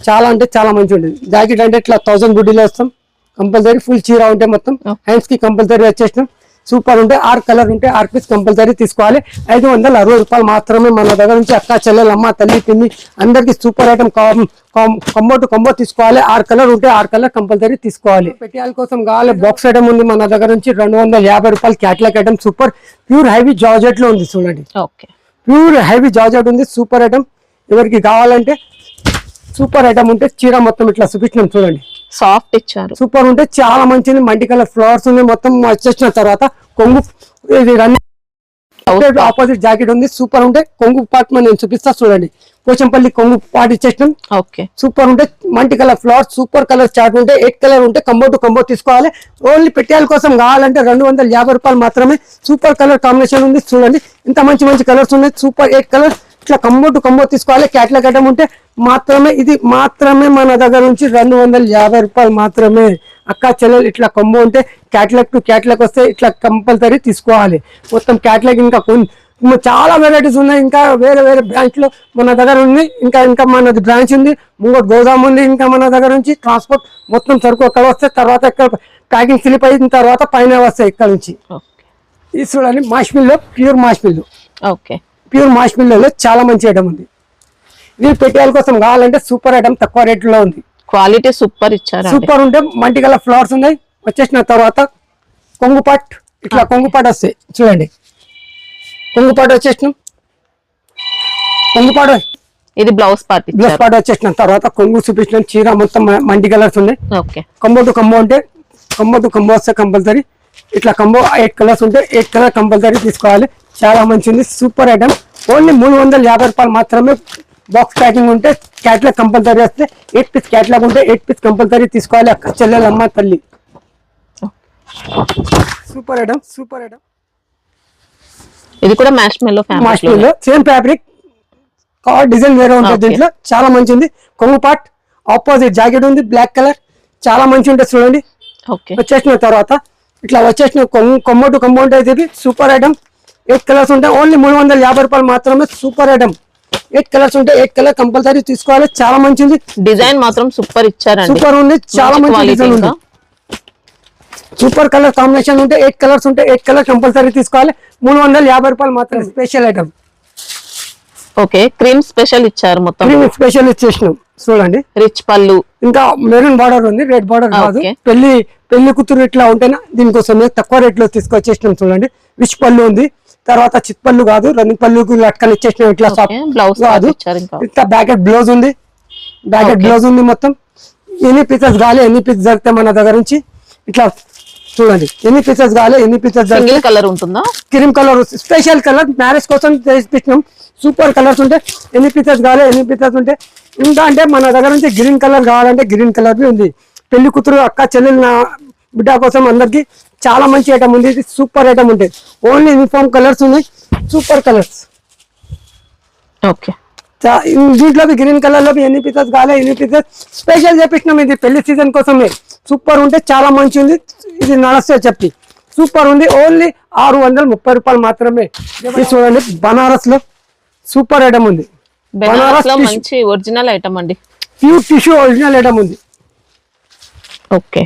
A: చాలా అంటే చాలా మంచి ఉంటుంది. జాకెట్ అంటే ఇట్లా 1000 బుడ్డీలో వస్తాం కంపల్సరీ. ఫుల్ చీర ఉంటే మొత్తం హ్యాండ్స్ కి కంపల్సరీ వచ్చేసినాం. సూపర్ ఉంటే 6 కలర్ ఉంటే 6 పీస్ కంపల్సరీ తీసుకోవాలి. 560 రూపాయలు మాత్రమే. మన దగ్గర నుంచి అక్క చెల్లెలు, అమ్మ, తల్లి, పిన్ని అందరికి super item combo to combo తీసుకోవాలి. 6 కలర్ ఉంటే 6 కలర్ కంపల్సరీ తీసుకోవాలి. పెట్టాల కోసం కావాలి. బాక్స్ ఐటమ్ ఉంది మన దగ్గర నుంచి 250 రూపాయలు. Catalogue item super pure heavy georgette లో ఉంది చూడండి.
B: ఓకే,
A: ప్యూర్ హైవీ జార్జెట్ ఉంది. Super item. ఎవరికి కావాలంటే సూపర్ ఐటమ్ ఉంటే చీర మొత్తం ఇట్లా చూపించినాం చూడండి.
B: సాఫ్ట్ ఇచ్చారు.
A: సూపర్ ఉంటే చాలా మంచిది. మల్టీ కలర్ ఫ్లవర్స్ ఉంది మొత్తం. వచ్చేసిన తర్వాత కొంగు ఇది రన్నింగ్ ఆపోజిట్ జాకెట్ ఉంది. సూపర్ ఉంటే కొంగు పార్ట్ నేను చూపిస్తా చూడండి. పోచంపల్లి కొంగు పార్ట్ ఇచ్చేసినాం.
B: ఓకే,
A: సూపర్ ఉంటే multi colour flowers, super colour chart ఉంటే 8 కలర్ ఉంటే కంబో టు కంబో తీసుకోవాలి. ఓన్లీ పెట్టేల కోసం కావాలంటే 250 రూపాయలు మాత్రమే. సూపర్ కలర్ కాంబినేషన్ ఉంది చూడండి. ఇంత మంచి మంచి కలర్స్ ఉన్నాయి. సూపర్ 8 కలర్ ఇట్లా కంబో టు కంబో తీసుకోవాలి. క్యాట్లాగ్ ఐటమ్ ఉంటే మాత్రమే. ఇది మాత్రమే మన దగ్గర నుంచి 250 రూపాయలు మాత్రమే. అక్క చెల్లెలు ఇట్లా కంబో ఉంటే క్యాట్లాగ్ టు క్యాట్లాగ్ వస్తే ఇట్లా కంపల్సరీ తీసుకోవాలి. మొత్తం క్యాట్లాగ్ ఇంకా చాలా వెరైటీస్ ఉన్నాయి. ఇంకా వేరే వేరే బ్రాంచ్ లో మన దగ్గర ఉంది. ఇంకా మనది బ్రాంచ్ ఉంది, ముంగోటి గోదాం ఉంది. ఇంకా మన దగ్గర నుంచి ట్రాన్స్పోర్ట్ మొత్తం సరుకు అక్కడ వస్తే తర్వాత ఇక్కడ ప్యాకింగ్ స్లిప్ అయిన తర్వాత పైన వస్తాయి ఇక్కడ నుంచి. ఇది చూడండి మాష్మిల్లో, ప్యూర్ మాష్మిల్లో.
B: ఓకే,
A: ప్యూర్ మాష్మిల్లో చాలా మంచి ఐటమ్ ఉంది. ఇది పెట్టేల కోసం కావాలంటే సూపర్ ఐటమ్ తక్కువ రేట్లో ఉంది.
B: క్వాలిటీ సూపర్ ఇచ్చారు.
A: సూపర్ ఉంటే మల్టీ కలర్ ఫ్లవర్స్ ఉన్నాయి. వచ్చేసిన తర్వాత కొంగుపాట్ ఇట్లా కొంగుపాట్ వస్తాయి చూడండి. కొంగుపాట్ వచ్చేసినాం. కొంగుపాట్
B: ఇది బ్లౌజ్ పార్ట్
A: బ్లౌజ్ పార్ట్ వచ్చేసిన తర్వాత కొంగు చూపించిన చీర మొత్తం మల్టీ కలర్స్ ఉన్నాయి.
B: ఓకే,
A: కంబో టు కంబో ఉంటే కంబో టు కంబో వస్తే కంపల్సరీ. ఇట్లా కంబో 8 కలర్స్ ఉంటే 8 కలర్ కంపల్సరీ తీసుకోవాలి. చాలా మంచిది. Super item. ఓన్లీ 350 రూపాయలు మాత్రమే. బాక్స్ ప్యాకింగ్ ఉంటే క్యాట్లాగ్ కంపల్సరీ వస్తే 8 పీస్ క్యాట్లాగ్ ఉంటే 8 పీస్ కంపల్సరీ తీసుకోవాలి. అక్క చెల్లెలు, అమ్మ, తల్లి. Super item, super item.
B: ఇది కూడా మ్యాష్మెల్లో
A: మాష్మిల్లో సేమ్ ఫ్యాబ్రిక్, డిజైన్ వేరే ఉంటుంది. దీంట్లో చాలా మంచిది. కొంగు పార్ట్ ఆపోజిట్ జాకెట్ ఉంది, బ్లాక్ కలర్. చాలా మంచి ఉంటుంది చూడండి.
B: ఓకే,
A: వచ్చేసిన తర్వాత ఇట్లా వచ్చేసిన కొమ్మో టు కొమ్మో ఉంటుంది. ఇది సూపర్ ఐటమ్. 8 కలర్స్ ఉంటాయి. ఓన్లీ 350 రూపాయలు మాత్రమే. Super item. 8 కలర్స్ ఉంటే 8 కలర్ కంపల్సరీ తీసుకోవాలి. చాలా మంచిది.
B: డిజైన్ మాత్రం సూపర్ ఇచ్చారండి.
A: సూపర్ ఉంది, చాలా మంచి డిజైన్ ఉంది. సూపర్ కలర్ కాంబినేషన్ ఉంటే 8 కలర్స్ ఉంటే 8 కలర్ కంపల్సరీ తీసుకోవాలి. 350 రూపాయలు మాత్రమే. Special item.
B: Okay, cream special ఇచ్చారు మొత్తం.
A: క్రీమ్ స్పెషల్ ఇచ్చేసినాం చూడండి.
B: రిచ్ పళ్ళు,
A: ఇంకా మెరూన్ బార్డర్ ఉంది, రెడ్ బార్డర్ కాదు. పెళ్లి కూతురు ఇట్లా ఉంటేనా దీనికోసం తక్కువ రేట్ లో తీసుకొచ్చేసినాం చూడండి. రిచ్ పళ్ళు ఉంది. తర్వాత చిత్ పళ్ళు కాదు, రన్నింగ్ పళ్ళు లట్కలు ఇచ్చేసినాం. ఇట్లా
B: బ్లౌజ్
A: కాదు, ఇట్లా బ్యాకెట్ బ్లౌజ్ ఉంది. బ్యాకెట్ బ్లౌజ్ ఉంది మొత్తం. ఎన్ని పీసెస్ కావాలి ఎన్ని పీసెస్ జరిగితే మన దగ్గర నుంచి ఇట్లా చూడండి. ఎన్ని పీసెస్ కావాలి ఎన్ని పీసెస్
B: సింగిల్ కలర్ ఉంటుందా?
A: Cream colour special colour marriage కోసం తెచ్చినాం. సూపర్ కలర్స్ ఉంటాయి. ఎన్ని పీసెస్ కావాలి ఎన్ని పీసెస్ ఉంటే ఇంకా అంటే మన దగ్గర నుంచి గ్రీన్ కలర్ కావాలంటే గ్రీన్ కలర్ ఉంది. పెళ్లి కూతురు అక్క చెల్లెలు బిడ్డ కోసం అందరికి చాలా మంచి ఐటమ్ ఉంది. ఇది సూపర్ ఐటమ్ ఉంటుంది. ఓన్లీ యూనిఫామ్ కలర్స్ ఉన్నాయి. Super colours.
B: ఓకే,
A: దీంట్లో గ్రీన్ కలర్ లో ఎన్ని పీసెస్ కావాలి ఎన్ని పీసెస్ స్పెషల్ చేపించినాం. ఇది పెళ్లి సీజన్ కోసమే. సూపర్ ఉంటే చాలా మంచి ఉంది. ఇది నడుస్తే చెప్పి సూపర్ ఉంది. ఓన్లీ 630 రూపాయలు మాత్రమే. ఇది చూడండి బనారస్ లో సూపర్ ఐటమ్ ఉంది.
B: బనారస్ లో మంచి ఒరిజినల్ ఐటమ్ అండి.
A: ప్యూర్ టిష్యూ ఒరిజినల్ ఐటమ్ ఉంది.
B: ఓకే,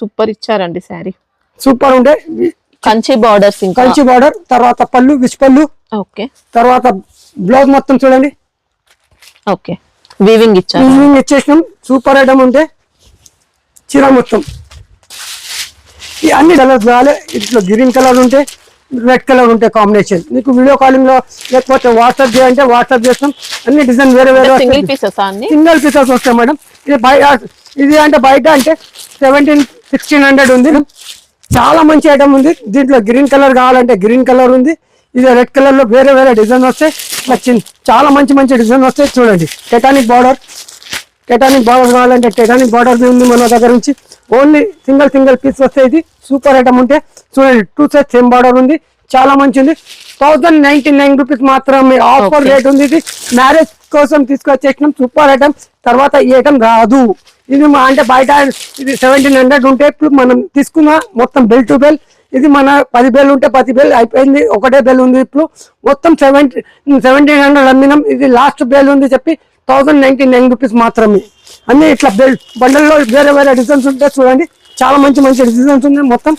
B: సూపర్ ఇచ్చారండి శారీ.
A: సూపర్ ఉంటే
B: కంచి బార్డర్స్,
A: కంచి బార్డర్. తర్వాత పళ్ళు విచ్ పళ్ళు.
B: ఓకే,
A: తర్వాత బ్లౌజ్ మొత్తం చూడండి.
B: ఓకే, వీవింగ్ ఇచ్చారు.
A: వీవింగ్ ఇచ్చేసినాం. సూపర్ ఐటమ్ ఉంటే చీర మొత్తం ఈ అన్ని కలర్స్ కావాలి. ఇట్లా గ్రీన్ కలర్ ఉంటే రెడ్ కలర్ ఉంటే కాంబినేషన్. మీకు వీడియో కాలింగ్ లో లేకపోతే వాట్సాప్ చేయాలంటే వాట్సాప్ చేస్తాం. అన్ని డిజైన్ వేరే వేరే
B: సింగిల్ పీసెస్
A: సింగిల్ పీసెస్ వస్తాయి మేడం. ఇది ఇది అంటే బయట అంటే 1600 ఉంది. చాలా మంచి ఐటమ్ ఉంది. దీంట్లో గ్రీన్ కలర్ కావాలంటే గ్రీన్ కలర్ ఉంది. ఇది రెడ్ కలర్ లో వేరే వేరే డిజైన్ వస్తాయి. చాలా మంచి డిజైన్ వస్తాయి. చూడండి టెటానిక్ బార్డర్ కావాలంటే టెటానిక్ బార్డర్ ఉంది మన దగ్గర నుంచి. ఓన్లీ సింగిల్ పీస్ వస్తాయి. ఇది సూపర్ ఐటమ్ ఉంటే చూడండి 2 సైజ్ సేమ్ బార్డర్ ఉంది. చాలా మంచిది. 1099 రూపీస్ మాత్రమే ఆఫర్ రేట్ ఉంది. ఇది మ్యారేజ్ కోసం తీసుకొచ్చేసినాం సూపర్ ఐటమ్. తర్వాత ఈ ఐటమ్ రాదు. ఇది అంటే బయట ఇది 1700 ఉంటే ఇప్పుడు మనం తీసుకున్న మొత్తం బెల్ టు బెల్ ఇది మన 10 బెల్ ఉంటే 10 బెల్ అయిపోయింది. ఒకటే బెల్ ఉంది. ఇప్పుడు మొత్తం 1700 అమ్మినాం. ఇది లాస్ట్ బెల్ ఉంది చెప్పి 1099 రూపీస్ మాత్రమే. అన్ని ఇట్లా బెల్ బండల్లో వేరే డిజైన్స్ ఉంటాయి. చూడండి చాలా మంచి డిజైన్స్ ఉన్నాయి. మొత్తం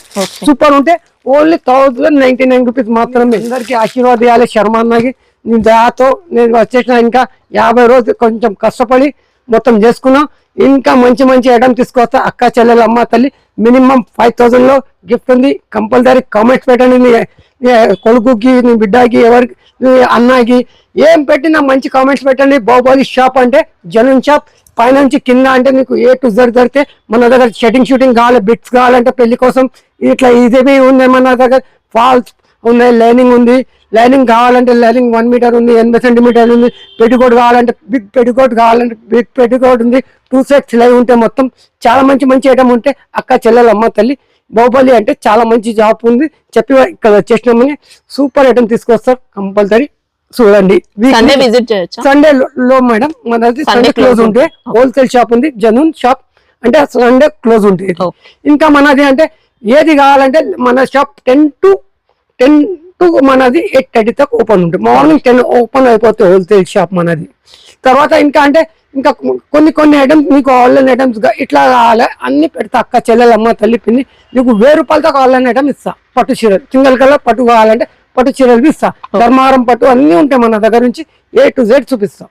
A: సూపర్ ఉంటే ఓన్లీ 1099 రూపీస్ మాత్రమే. అందరికి ఆశీర్వాద ఇవ్వాలి శర్మ అన్నకి. నేను దయాతో నేను వచ్చేసిన ఇంకా 50 రోజులు కొంచెం కష్టపడి మొత్తం చేసుకున్నాం. ఇంకా మంచి ఐటమ్ తీసుకొస్తా. అక్క చెల్లెలు అమ్మ తల్లి మినిమం 5000 లో గిఫ్ట్ ఉంది. కంపల్సరీ కామెంట్స్ పెట్టండి. నీ కొడుకుకి నీ బిడ్డకి ఎవరికి నీ అన్నకి ఏం పెట్టినా మంచి కామెంట్స్ పెట్టండి. బాహుబలి షాప్ అంటే జనన్ షాప్ పైనుంచి కింద అంటే నీకు A to Z దొరికితే మన దగ్గర షూటింగ్ కావాలి, బిట్స్ కావాలంటే పెళ్లి కోసం ఇట్లా ఇదేమి ఉంది మన దగ్గర. ఫాల్స్ ఉన్నాయి, లైనింగ్ ఉంది. లైనింగ్ కావాలంటే లైనింగ్ 1 మీటర్ ఉంది, 80 సెంటీమీటర్లు ఉంది. పెటికోట్ కావాలంటే బిగ్ పెటికోట్ కావాలంటే బిగ్ పెటికోట్ ఉంది. 2 సెట్స్ లైవ్ ఉంటే మొత్తం చాలా మంచి ఐటమ్ ఉంటే అక్క చెల్లెలు అమ్మ తల్లి బాహుబలి అంటే చాలా మంచి జాబ్ ఉంది చెప్పి ఇక్కడ వచ్చేసినామని సూపర్ ఐటమ్ తీసుకొస్తారు. కంపల్సరీ చూడండి.
B: సండే విజిట్ చేయొచ్చా?
A: సండే లో మేడం మనది సండే క్లోజ్ ఉంటే హోల్సేల్ షాప్ ఉంది జనూన్ షాప్ అంటే సండే క్లోజ్ ఉంటుంది. ఇంకా మనది అంటే ఏది కావాలంటే మన షాప్ 10 to మనది 8:30 దాకా ఓపెన్ ఉంటుంది. మార్నింగ్ 10 ఓపెన్ అయిపోతుంది హోల్సేల్ షాప్ మనది. తర్వాత ఇంకా అంటే ఇంకా కొన్ని ఐటమ్స్ మీకు ఆన్లైన్ ఐటమ్స్ ఇట్లా కావాలి అన్ని పెడతా. అక్క చెల్లెలమ్మ తల్లి పిండి నీకు 1000 రూపాయలతో ఆన్లైన్ ఐటమ్ ఇస్తా. పట్టు చీరలు సింగిల్ కలర్ పట్టు కావాలంటే పట్టు చీరలు ఇస్తా. ధర్మారం పట్టు అన్ని ఉంటాయి మన దగ్గర నుంచి A to Z చూపిస్తా.